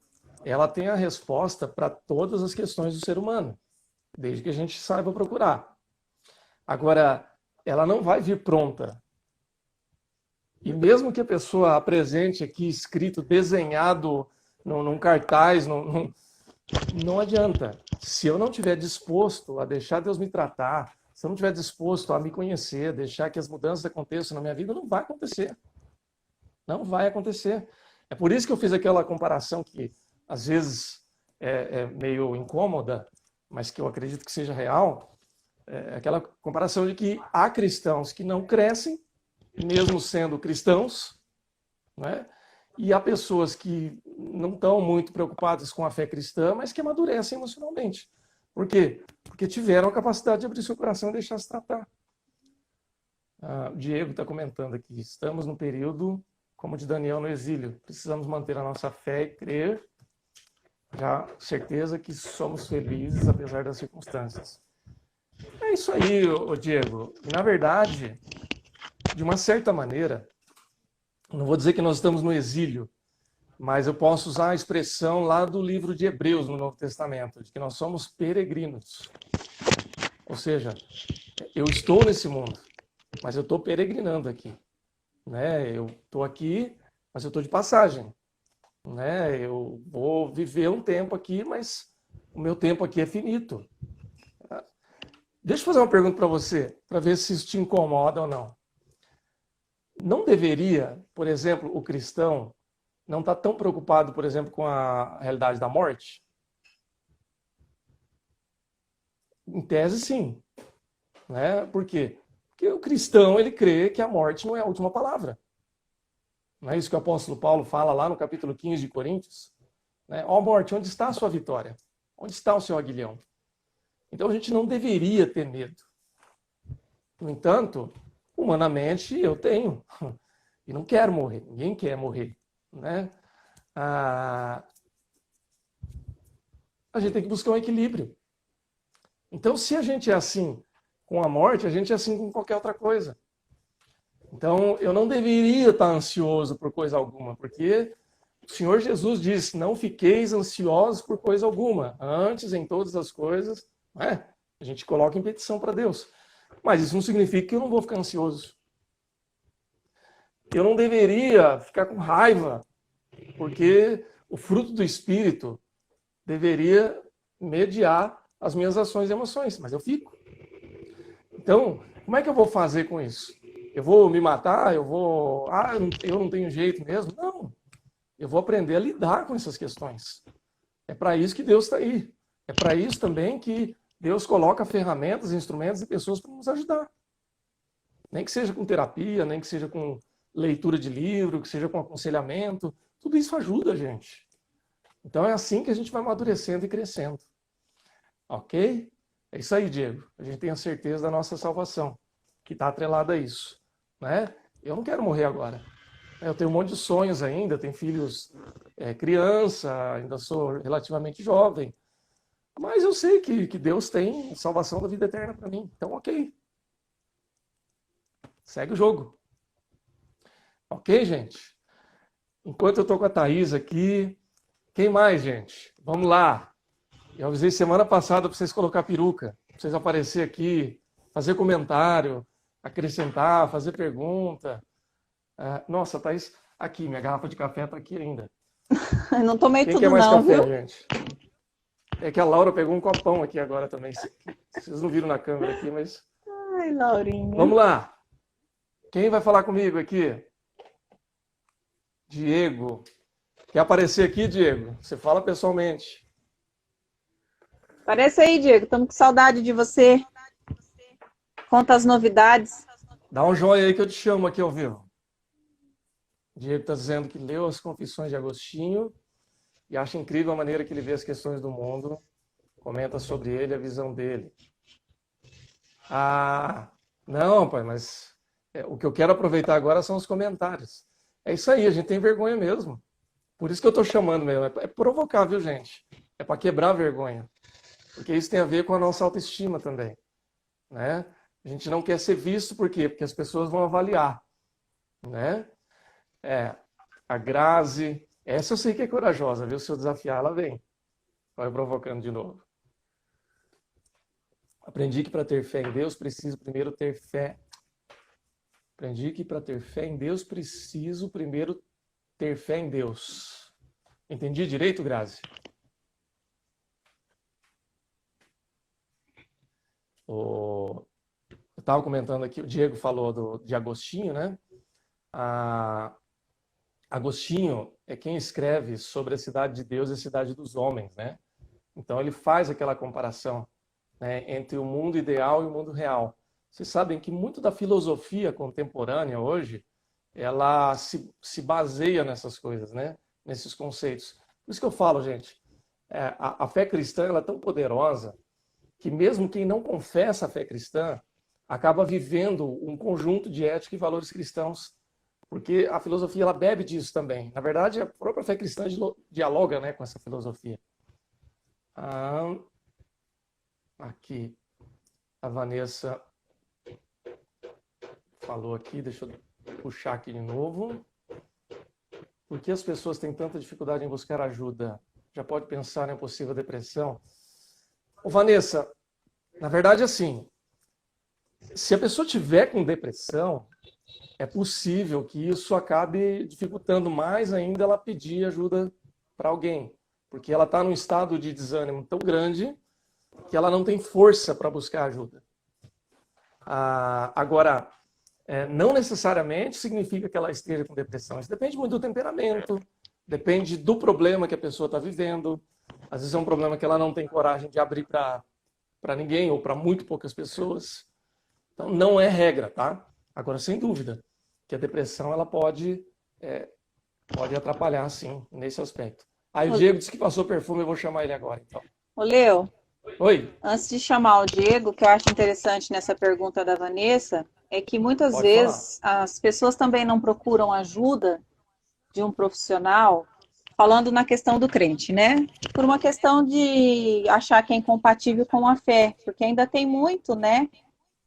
ela tem a resposta para todas as questões do ser humano, desde que a gente saiba procurar. Agora, ela não vai vir pronta. E mesmo que a pessoa apresente aqui escrito, desenhado num cartaz, não adianta. Se eu não estiver disposto a deixar Deus me tratar, se eu não estiver disposto a me conhecer, deixar que as mudanças aconteçam na minha vida, não vai acontecer. Não vai acontecer. É por isso que eu fiz aquela comparação que às vezes é meio incômoda, mas que eu acredito que seja real. É aquela comparação de que há cristãos que não crescem, mesmo sendo cristãos, né? E há pessoas que não estão muito preocupadas com a fé cristã, mas que amadurecem emocionalmente. Por quê? Porque tiveram a capacidade de abrir seu coração e deixar se tratar. O Diego está comentando aqui, estamos no período como de Daniel no exílio. Precisamos manter a nossa fé e crer, já certeza que somos felizes apesar das circunstâncias. É isso aí, Diego. Na verdade, de uma certa maneira, não vou dizer que nós estamos no exílio, mas eu posso usar a expressão lá do livro de Hebreus, no Novo Testamento, de que nós somos peregrinos. Ou seja, eu estou nesse mundo, mas eu estou peregrinando aqui. Né? Eu estou aqui, mas eu estou de passagem. Né? Eu vou viver um tempo aqui, mas o meu tempo aqui é finito. Deixa eu fazer uma pergunta para você, para ver se isso te incomoda ou não. Não deveria, por exemplo, o cristão não estar tão preocupado, por exemplo, com a realidade da morte? Em tese, sim. Né? Por quê? Porque o cristão, ele crê que a morte não é a última palavra. Não é isso que o apóstolo Paulo fala lá no capítulo 15 de Coríntios? Né? Ó morte, onde está a sua vitória? Onde está o seu aguilhão? Então a gente não deveria ter medo. No entanto, humanamente eu tenho. E não quero morrer. Ninguém quer morrer. Né? A gente tem que buscar um equilíbrio. Então, se a gente é assim com a morte, a gente é assim com qualquer outra coisa. Então, eu não deveria estar ansioso por coisa alguma, porque o Senhor Jesus disse, não fiqueis ansiosos por coisa alguma. Antes, em todas as coisas, né, a gente coloca em petição para Deus. Mas isso não significa que eu não vou ficar ansioso. Eu não deveria ficar com raiva, porque o fruto do Espírito deveria mediar as minhas ações e emoções, mas eu fico. Então, como é que eu vou fazer com isso? Eu vou me matar? Eu não tenho jeito mesmo? Não. Eu vou aprender a lidar com essas questões. É para isso que Deus está aí. É para isso também que Deus coloca ferramentas, instrumentos e pessoas para nos ajudar. Nem que seja com terapia, nem que seja com leitura de livro, que seja com aconselhamento. Tudo isso ajuda a gente. Então é assim que a gente vai amadurecendo e crescendo. Ok? É isso aí, Diego. A gente tem a certeza da nossa salvação, que está atrelada a isso. Né? Eu não quero morrer agora. Eu tenho um monte de sonhos ainda, tenho filhos, criança, ainda sou relativamente jovem. Mas eu sei que Deus tem salvação da vida eterna para mim. Então, ok. Segue o jogo. Ok, gente? Enquanto eu estou com a Thaís aqui, quem mais, gente? Vamos lá. Eu avisei semana passada para vocês colocar peruca, para vocês aparecer aqui, fazer comentário, acrescentar, fazer pergunta. Nossa, Thaís, aqui, minha garrafa de café está aqui ainda.
Eu não tomei
Quem
tudo
quer mais
não,
café,
viu?
gente? É que a Laura pegou um copão aqui agora também. Vocês não viram na câmera aqui, mas...
Ai, Laurinha.
Vamos lá. Quem vai falar comigo aqui? Diego. Quer aparecer aqui, Diego? Você fala pessoalmente.
Aparece aí, Diego. Estamos com saudade de você. Conta as novidades.
Dá um joinha aí que eu te chamo aqui ao vivo. Diego está dizendo que leu as Confissões de Agostinho e acha incrível a maneira que ele vê as questões do mundo. Comenta sobre ele, a visão dele. Não, pai, mas o que eu quero aproveitar agora são os comentários. É isso aí, a gente tem vergonha mesmo. Por isso que eu estou chamando mesmo. É provocar, viu, gente? É para quebrar a vergonha. Porque isso tem a ver com a nossa autoestima também. Né? A gente não quer ser visto, por quê? Porque as pessoas vão avaliar. Né? A Grazi, essa eu sei que é corajosa, viu? Se eu desafiar, ela vem. Vai provocando de novo. Aprendi que para ter fé em Deus, preciso primeiro ter fé. Aprendi que para ter fé em Deus, preciso primeiro ter fé em Deus. Entendi direito, Grazi? Eu estava comentando aqui, o Diego falou de Agostinho, né? Agostinho é quem escreve sobre a cidade de Deus e a cidade dos homens, né? Então ele faz aquela comparação, né, entre o mundo ideal e o mundo real. Vocês sabem que muito da filosofia contemporânea hoje, ela se baseia nessas coisas, né? Nesses conceitos. Por isso que eu falo, gente, a fé cristã ela é tão poderosa que mesmo quem não confessa a fé cristã acaba vivendo um conjunto de ética e valores cristãos, porque a filosofia ela bebe disso também. Na verdade, a própria fé cristã dialoga, né, com essa filosofia. Aqui, a Vanessa falou aqui, deixa eu puxar aqui de novo. Por que as pessoas têm tanta dificuldade em buscar ajuda? Já pode pensar em possível depressão? Ô, Vanessa, na verdade, assim, se a pessoa tiver com depressão, é possível que isso acabe dificultando mais ainda ela pedir ajuda para alguém, porque ela está num estado de desânimo tão grande que ela não tem força para buscar ajuda. Agora, não necessariamente significa que ela esteja com depressão. Isso depende muito do temperamento, depende do problema que a pessoa está vivendo. Às vezes é um problema que ela não tem coragem de abrir para ninguém ou para muito poucas pessoas. Então, não é regra, tá? Agora, sem dúvida, que a depressão ela pode atrapalhar, sim, nesse aspecto. Aí o Diego disse que passou perfume, eu vou chamar ele agora, então.
Ô, Leo,
Oi.
antes de chamar o Diego, o que eu acho interessante nessa pergunta da Vanessa é que muitas
Pode
vezes as pessoas também não procuram ajuda de um profissional, falando na questão do crente, né? Por uma questão de achar que é incompatível com a fé, porque ainda tem muito, né?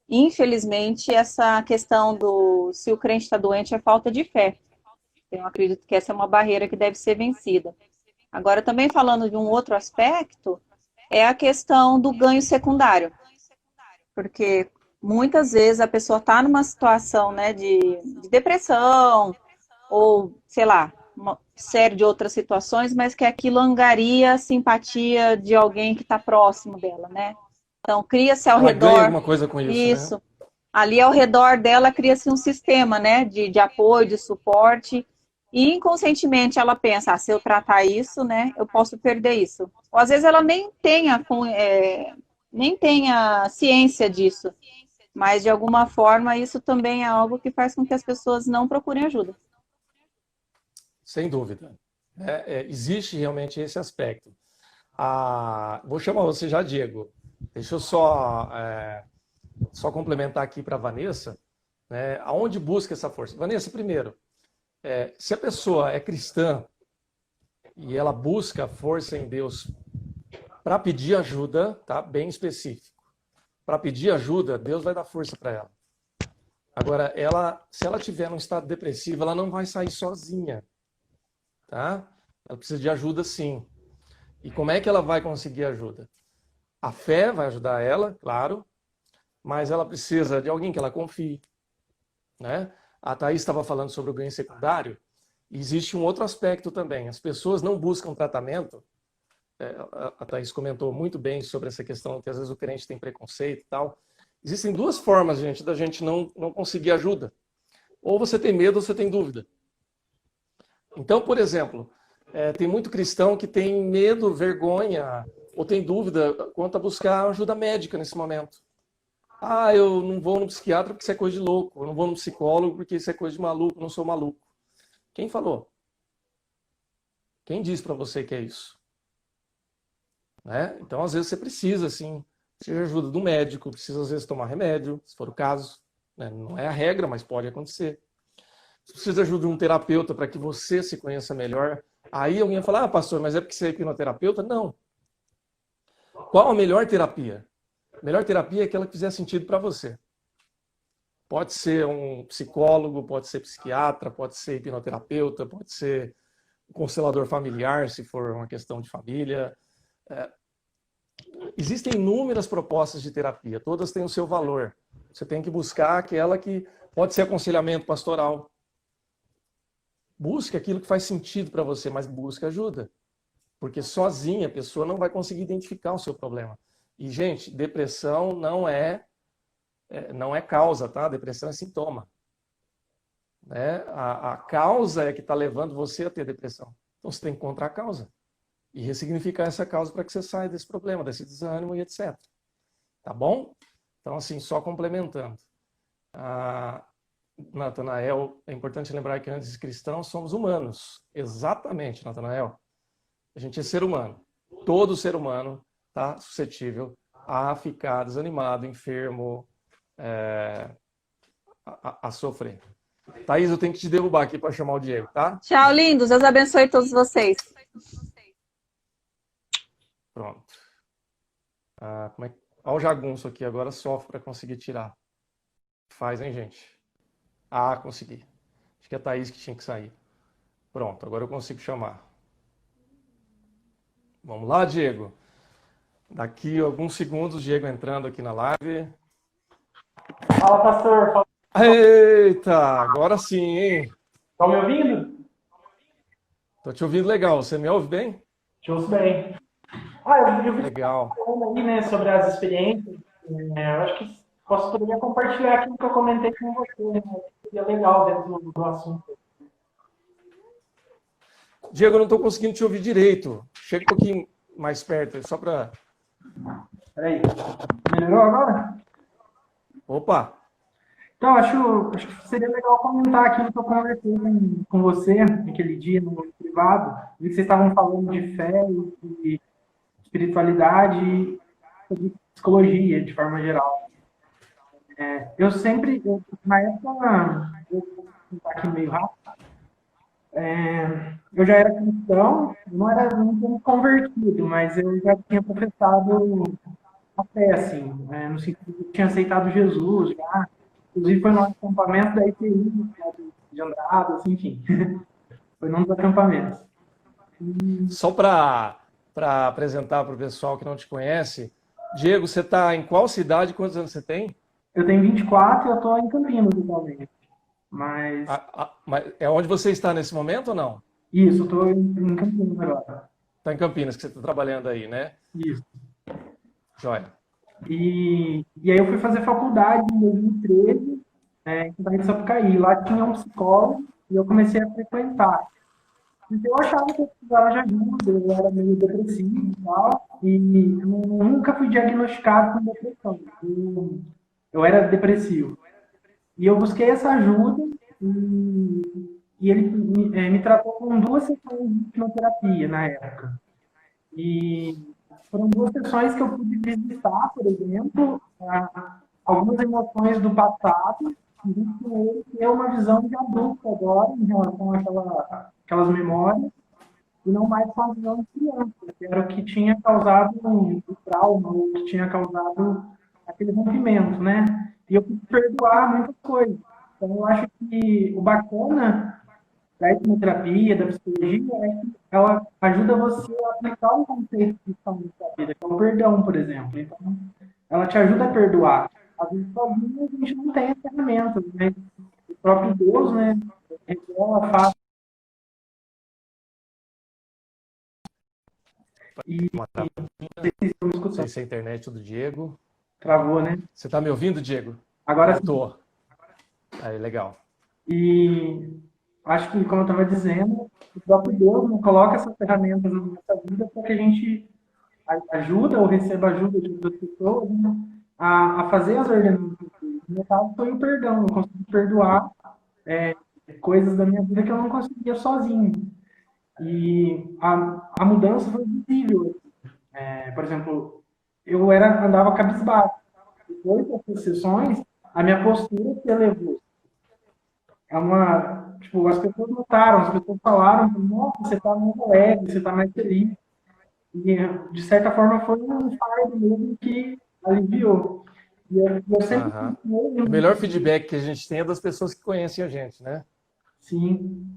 Infelizmente, essa questão do se o crente está doente é falta de fé. Eu acredito que essa é uma barreira que deve ser vencida. Agora, também falando de um outro aspecto, é a questão do ganho secundário. Porque muitas vezes a pessoa está numa situação, né, de depressão, ou, sei lá, uma série de outras situações, mas que aquilo angaria a simpatia de alguém que está próximo dela, né? Então, cria-se ao
Ela
redor...
ganha alguma coisa com isso, né?
Ali ao redor dela cria-se um sistema, né, de apoio, de suporte, e inconscientemente ela pensa, se eu tratar isso, né, eu posso perder isso. Ou às vezes ela nem tenha ciência disso, mas de alguma forma isso também é algo que faz com que as pessoas não procurem ajuda.
Sem dúvida. Existe realmente esse aspecto. Vou chamar você já, Diego. Deixa eu só complementar aqui para a Vanessa, né, aonde busca essa força. Vanessa, primeiro, se a pessoa é cristã e ela busca força em Deus para pedir ajuda, tá? Bem específico. Para pedir ajuda, Deus vai dar força para ela. Agora, se ela tiver num estado depressivo, ela não vai sair sozinha, tá? Ela precisa de ajuda, sim. E como é que ela vai conseguir ajuda? A fé vai ajudar ela, claro, mas ela precisa de alguém que ela confie, né? A Thaís estava falando sobre o ganho secundário, e existe um outro aspecto também. As pessoas não buscam tratamento. A Thaís comentou muito bem sobre essa questão que às vezes o crente tem preconceito e tal. Existem duas formas, gente, da gente não conseguir ajuda. Ou você tem medo ou você tem dúvida. Então, por exemplo, tem muito cristão que tem medo, vergonha, ou tem dúvida quanto a buscar ajuda médica nesse momento. Eu não vou no psiquiatra porque isso é coisa de louco. Eu não vou no psicólogo porque isso é coisa de maluco. Eu não sou maluco. Quem falou? Quem disse para você que é isso? Né? Então, às vezes, você precisa, sim, de ajuda do médico. Precisa, às vezes, tomar remédio, se for o caso. Né? Não é a regra, mas pode acontecer. Você precisa de ajuda de um terapeuta para que você se conheça melhor. Aí alguém vai falar, pastor, mas é porque você é hipnoterapeuta? Não. Qual a melhor terapia? A melhor terapia é aquela que fizer sentido para você. Pode ser um psicólogo, pode ser psiquiatra, pode ser hipnoterapeuta, pode ser um constelador familiar, se for uma questão de família. Existem inúmeras propostas de terapia, todas têm o seu valor. Você tem que buscar aquela que pode ser aconselhamento pastoral. Busque aquilo que faz sentido para você, mas busque ajuda. Porque sozinha a pessoa não vai conseguir identificar o seu problema. E, gente, depressão não é causa, tá? Depressão é sintoma. Né? A causa é que está levando você a ter depressão. Então você tem que encontrar a causa. E ressignificar essa causa para que você saia desse problema, desse desânimo e etc. Tá bom? Então, assim, só complementando. Natanael, é importante lembrar que antes de cristãos somos humanos. Exatamente, Natanael. A gente é ser humano. Todo ser humano está suscetível a ficar desanimado, enfermo, a sofrer. Thaís, eu tenho que te derrubar aqui para chamar o Diego, tá?
Tchau, lindos. Deus abençoe todos vocês.
Pronto. Olha o jagunço aqui, agora sofre para conseguir tirar. Faz, hein, gente? Consegui. Acho que é a Thaís que tinha que sair. Pronto, agora eu consigo chamar. Vamos lá, Diego. Daqui a alguns segundos, Diego entrando aqui na live.
Fala, pastor.
Eita, agora sim, hein?
Estão me ouvindo?
Tô te ouvindo legal. Você me ouve bem?
Te ouço bem. Eu vi
Legal.
falando aí, né, sobre as experiências. Eu acho que poderia compartilhar aquilo que eu comentei com você, né? Seria legal dentro do assunto.
Diego, eu não estou conseguindo te ouvir direito. Chega um pouquinho mais perto, só para...
Peraí. Melhorou agora?
Opa!
Então, acho que seria legal comentar aquilo que eu conversei com você naquele dia no privado. Vi que vocês estavam falando de fé e espiritualidade e sobre psicologia, de forma geral. Na época, vou contar aqui meio rápido, eu já era cristão, não tinha convertido, mas eu já tinha professado a fé, assim, no sentido de que eu tinha aceitado Jesus, já. Inclusive foi no acampamento da IPI, de Andradas, assim, enfim. Foi num dos acampamentos.
Só para apresentar para o pessoal que não te conhece, Diego, você está em qual cidade? Quantos anos você tem?
Eu tenho 24 e eu estou em Campinas atualmente. Mas
é onde você está nesse momento ou não?
Isso, eu estou em Campinas agora.
Está em Campinas, que você está trabalhando aí, né?
Isso.
Joia.
E aí eu fui fazer faculdade em 2013, em Cidade de Sapucaí. Lá tinha um psicólogo e eu comecei a frequentar. Então eu achava que eu precisava de ajuda, eu era meio depressivo e tal, e eu nunca fui diagnosticado com depressão. Eu era depressivo. E eu busquei essa ajuda e ele me tratou com 2 sessões de hipnoterapia na época. E foram 2 sessões que eu pude visitar, por exemplo, algumas emoções do passado, e com ele ter uma visão de adulto agora em relação àquelas memórias, e não mais com a visão de criança, que era o que tinha causado o trauma, o que tinha causado aquele rompimento, né? E eu pude perdoar muitas coisas. Então, eu acho que o bacana da hipnoterapia, da psicologia, é que ela ajuda você a aplicar um conceito de saúde da vida, que é o perdão, por exemplo. Então, ela te ajuda a perdoar. Às vezes, sozinho, a gente não tem as ferramentas, né? O próprio Deus, né? Ela faz.
Não sei se é a internet do Diego.
Travou, né?
Você está me ouvindo, Diego?
Agora
estou. Aí, legal.
E acho que, como eu estava dizendo, o próprio Deus não coloca essas ferramentas na nossa vida para que a gente ajuda ou receba ajuda de outras pessoas, né, a fazer as ordenanças. No meu caso foi o perdão. Eu consegui perdoar coisas da minha vida que eu não conseguia sozinho. E a mudança foi visível. Por exemplo, eu andava cabisbaixo. Depois dessas sessões, a minha postura se elevou. As pessoas notaram, as pessoas falaram, nossa, você está mais alegre, você está mais feliz. E, de certa forma, foi um fardo mesmo que aliviou. E eu sempre
Aham.
continuei
O
indo.
melhor feedback que a gente tem é das pessoas que conhecem a gente, né?
Sim.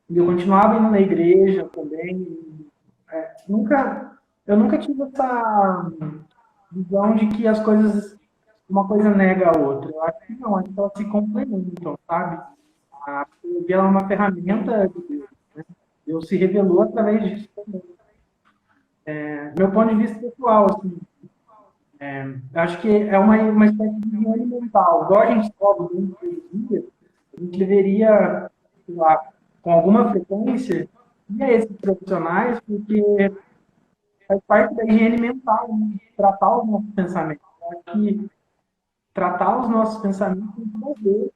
E eu continuava indo na igreja também. Nunca, eu nunca tive essa visão de que as coisas, uma coisa nega a outra. Eu acho que não, acho que elas se complementam, sabe? A teologia ela é uma ferramenta de Deus, né? Deus se revelou através disso também. Meu ponto de vista pessoal, assim, eu acho que é uma espécie de higiene mental. Igual a gente sobe dentro do dia, a gente deveria, sei lá, com alguma frequência, ir a esses profissionais, porque faz parte da higiene mental, né? Tratar os nossos pensamentos. Eu acho que tratar os nossos pensamentos tem tudo a ver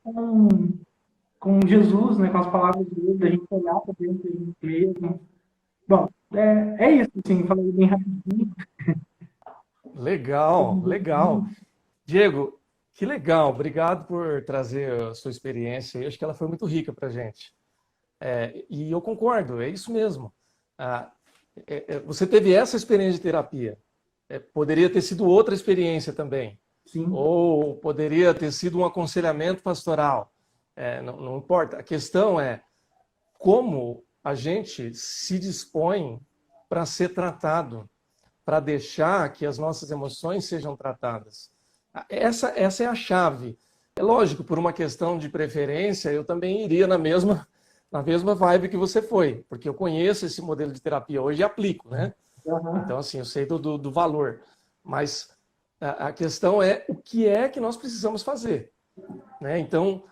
com Jesus, né? Com as palavras dele, da gente olhar para dentro de gente mesmo. Bom, é isso, assim, falei bem rapidinho.
Legal, legal. Diego, que legal. Obrigado por trazer a sua experiência. Eu acho que ela foi muito rica para a gente. E eu concordo, é isso mesmo. Ah, você teve essa experiência de terapia. Poderia ter sido outra experiência também.
Sim,
Ou poderia ter sido um aconselhamento pastoral. Não, não importa. A questão é como a gente se dispõe para ser tratado, para deixar que as nossas emoções sejam tratadas. Essa é a chave. É lógico, por uma questão de preferência, eu também iria na mesma vibe que você foi, porque eu conheço esse modelo de terapia hoje e aplico, né?
aham,
Então, assim, eu sei do valor. Mas a questão é o que é que nós precisamos fazer, né? Então,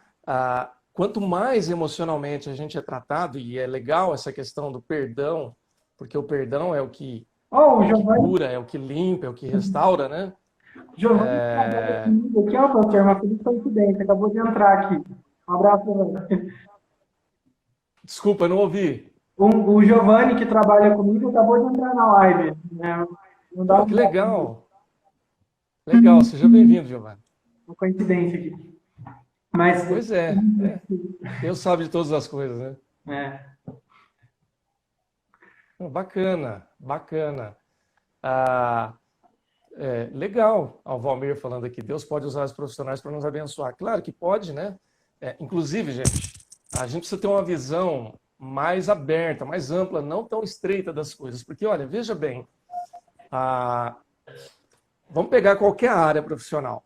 quanto mais emocionalmente a gente é tratado, e é legal essa questão do perdão, porque o perdão é o que,
Ó,
é o que cura, é o que limpa, é o que restaura, né?
O Giovanni trabalha comigo aqui, ó, doutor, uma feliz coincidência, acabou de entrar aqui. Um abraço, Giovanni.
Desculpa, eu não ouvi.
O Giovanni, que trabalha comigo, acabou de entrar na live. Né? Não dá
Pô, que legal. Legal, seja bem-vindo, Giovanni.
uma coincidência aqui. Mas,
Pois Deus sabe de todas as coisas, né?
é,
Bacana, bacana. Ah, legal, o Valmir falando aqui, Deus pode usar os profissionais para nos abençoar. Claro que pode, né? Inclusive, gente, a gente precisa ter uma visão mais aberta, mais ampla, não tão estreita das coisas. Porque, olha, veja bem, vamos pegar qualquer área profissional.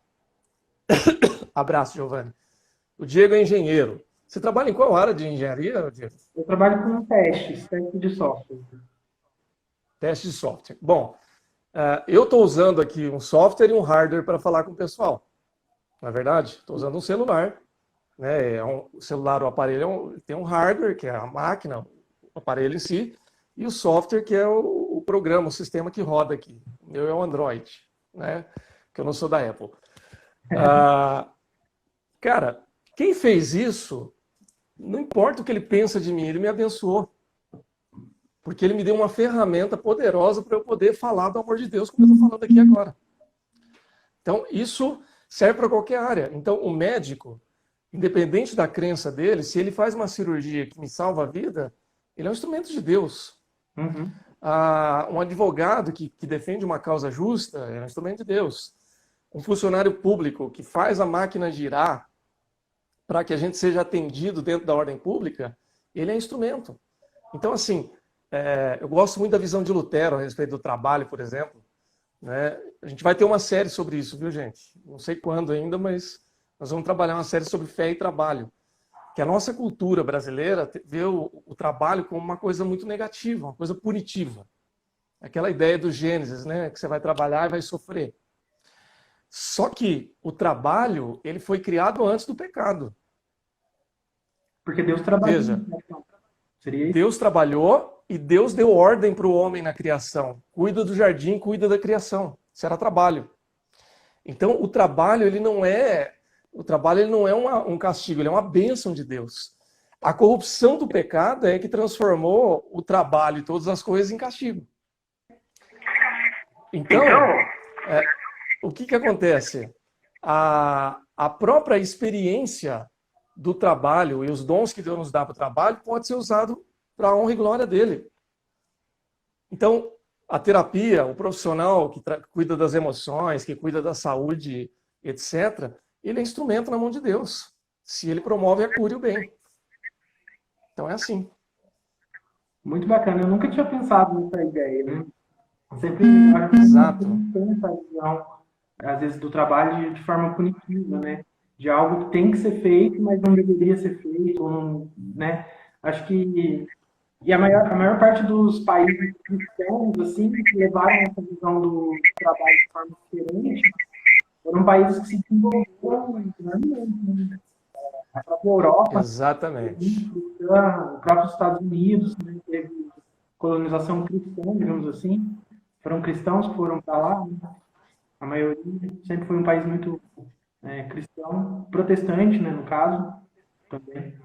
Abraço, Giovanni. O Diego é engenheiro. Você trabalha em qual área de engenharia, Diego?
eu trabalho com testes de software.
Teste de software. Bom, eu estou usando aqui um software e um hardware para falar com o pessoal. Na verdade, estou usando um celular. Né? O celular, o aparelho tem um hardware, que é a máquina, o aparelho em si, e o software, que é o programa, o sistema que roda aqui. O meu é o Android, né? Que eu não sou da Apple. Cara, quem fez isso, não importa o que ele pensa de mim, ele me abençoou. Porque ele me deu uma ferramenta poderosa para eu poder falar do amor de Deus, como eu estou falando aqui agora. Então, isso serve para qualquer área. Então, o médico, independente da crença dele, se ele faz uma cirurgia que me salva a vida, ele é um instrumento de Deus.
Uhum.
Um advogado que defende uma causa justa é um instrumento de Deus. Um funcionário público que faz a máquina girar para que a gente seja atendido dentro da ordem pública, ele é instrumento. Então, assim, eu gosto muito da visão de Lutero a respeito do trabalho, por exemplo. Né? A gente vai ter uma série sobre isso, viu, gente? Não sei quando ainda, mas nós vamos trabalhar uma série sobre fé e trabalho. Que a nossa cultura brasileira vê o trabalho como uma coisa muito negativa, uma coisa punitiva. Aquela ideia do Gênesis, né? Que você vai trabalhar e vai sofrer. Só que o trabalho, ele foi criado antes do pecado.
Porque Deus trabalha.
Veja,
Seria isso?
Deus trabalhou e Deus deu ordem para o homem na criação. Cuida do jardim, cuida da criação. Isso era trabalho. Então, o trabalho ele não é um castigo, ele é uma bênção de Deus. A corrupção do pecado é que transformou o trabalho e todas as coisas em castigo. Então, o que acontece? A própria experiência do trabalho e os dons que Deus nos dá para o trabalho pode ser usado para a honra e glória dele. Então, a terapia, o profissional que cuida das emoções, que cuida da saúde etc., ele é instrumento na mão de Deus, se ele promove a cura e o bem. Então é assim.
Muito bacana. Eu nunca tinha pensado nessa ideia, né? Eu sempre acho
Exato.
que tem essa visão, às vezes, do trabalho de forma punitiva, né? De algo que tem que ser feito, mas não deveria ser feito, ou não, né? Acho que e a maior parte dos países cristãos, assim, que levaram essa visão do trabalho de forma diferente, foram países que se desenvolveram enormemente, né? A própria Europa,
Exatamente.
cristã, o próprio Estados Unidos, né, teve colonização cristã, digamos assim. Foram cristãos que foram para lá, né? A maioria sempre foi um país muito cristão, protestante, né, no caso, também,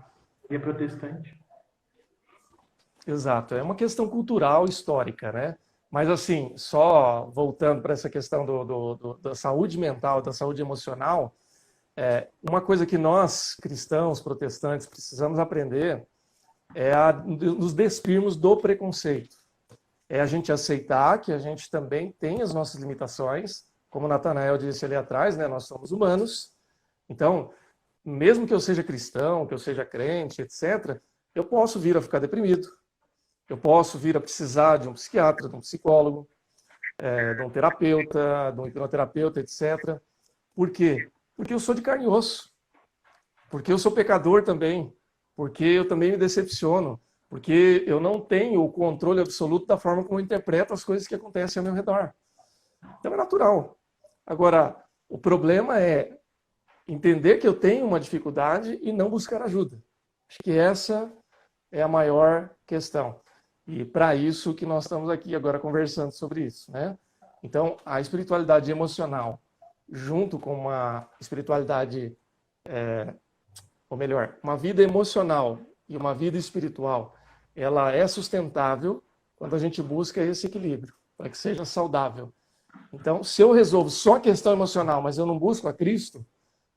e é protestante.
Exato. É uma questão cultural, histórica, né? Mas, assim, só voltando para essa questão da saúde mental, da saúde emocional, uma coisa que nós, cristãos, protestantes, precisamos aprender é a nos despirmos do preconceito. É a gente aceitar que a gente também tem as nossas limitações, como o Natanael disse ali atrás, né? Nós somos humanos. Então, mesmo que eu seja cristão, que eu seja crente, etc., eu posso vir a ficar deprimido, eu posso vir a precisar de um psiquiatra, de um psicólogo, de um terapeuta, de um hipnoterapeuta, etc. Por quê? Porque eu sou de carne e osso, porque eu sou pecador também, porque eu também me decepciono, porque eu não tenho o controle absoluto da forma como eu interpreto as coisas que acontecem ao meu redor. Então é natural. Agora, o problema é entender que eu tenho uma dificuldade e não buscar ajuda. Acho que essa é a maior questão. E para isso que nós estamos aqui agora conversando sobre isso, né? Então, a espiritualidade emocional, junto com uma espiritualidade, ou melhor, uma vida emocional e uma vida espiritual, ela é sustentável quando a gente busca esse equilíbrio, para que seja saudável. Então, se eu resolvo só a questão emocional, mas eu não busco a Cristo,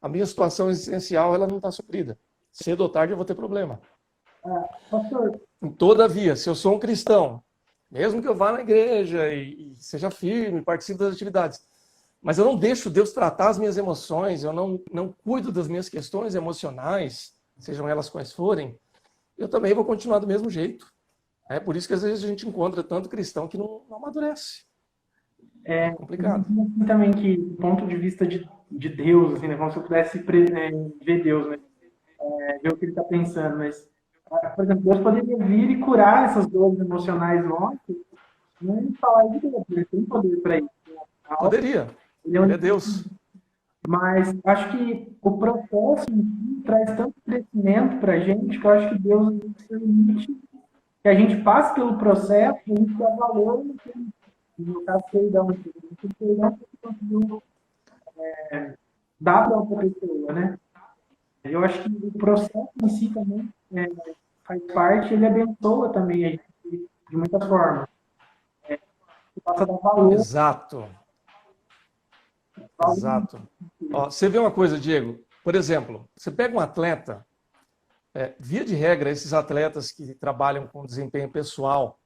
a minha situação existencial ela não está suprida. Cedo ou tarde eu vou ter problema.
Pastor,
Todavia, se eu sou um cristão, mesmo que eu vá na igreja e seja firme, participe das atividades, mas eu não deixo Deus tratar as minhas emoções, eu não cuido das minhas questões emocionais, sejam elas quais forem, eu também vou continuar do mesmo jeito. É por isso que às vezes a gente encontra tanto cristão que não amadurece. É complicado.
também que, do ponto de vista de Deus, assim, né, como se eu pudesse ver Deus, né, ver o que ele está pensando, mas, por exemplo, Deus poderia vir e curar essas dores emocionais nossas, não falar de Deus, ele tem poder para isso.
Poderia. Ele é Deus.
Mas acho que o processo em si traz tanto crescimento para a gente que eu acho que Deus permite que a gente passe pelo processo e a gente dá valor no que no caso perdão, que você conseguiu dar para outra pessoa, né? Eu acho que o processo em si também faz parte, ele abençoa também a gente de muitas formas. Você passa a dar valor.
Exato. Exato. Ó, você vê uma coisa, Diego? Por exemplo, você pega um atleta, via de regra, esses atletas que trabalham com desempenho pessoal,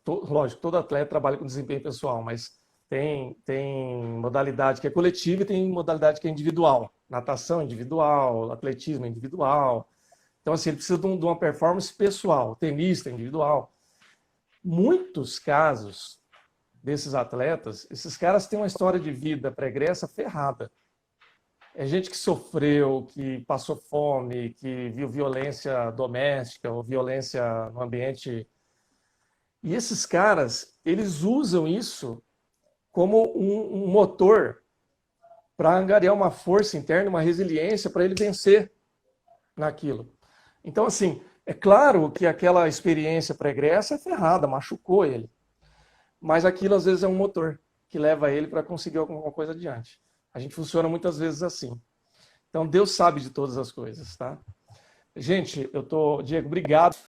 lógico, todo atleta trabalha com desempenho pessoal, mas tem modalidade que é coletiva e tem modalidade que é individual. Natação individual, atletismo individual. Então, assim, ele precisa de uma performance pessoal, tenista individual. Muitos casos desses atletas, esses caras têm uma história de vida pregressa ferrada. É gente que sofreu, que passou fome, que viu violência doméstica ou violência no ambiente. E esses caras, eles usam isso como um motor para angariar uma força interna, uma resiliência para ele vencer naquilo. Então, assim, é claro que aquela experiência pregressa é ferrada, machucou ele. Mas aquilo, às vezes, é um motor que leva ele para conseguir alguma coisa adiante. A gente funciona muitas vezes assim. Então, Deus sabe de todas as coisas, tá? Gente, Diego, obrigado.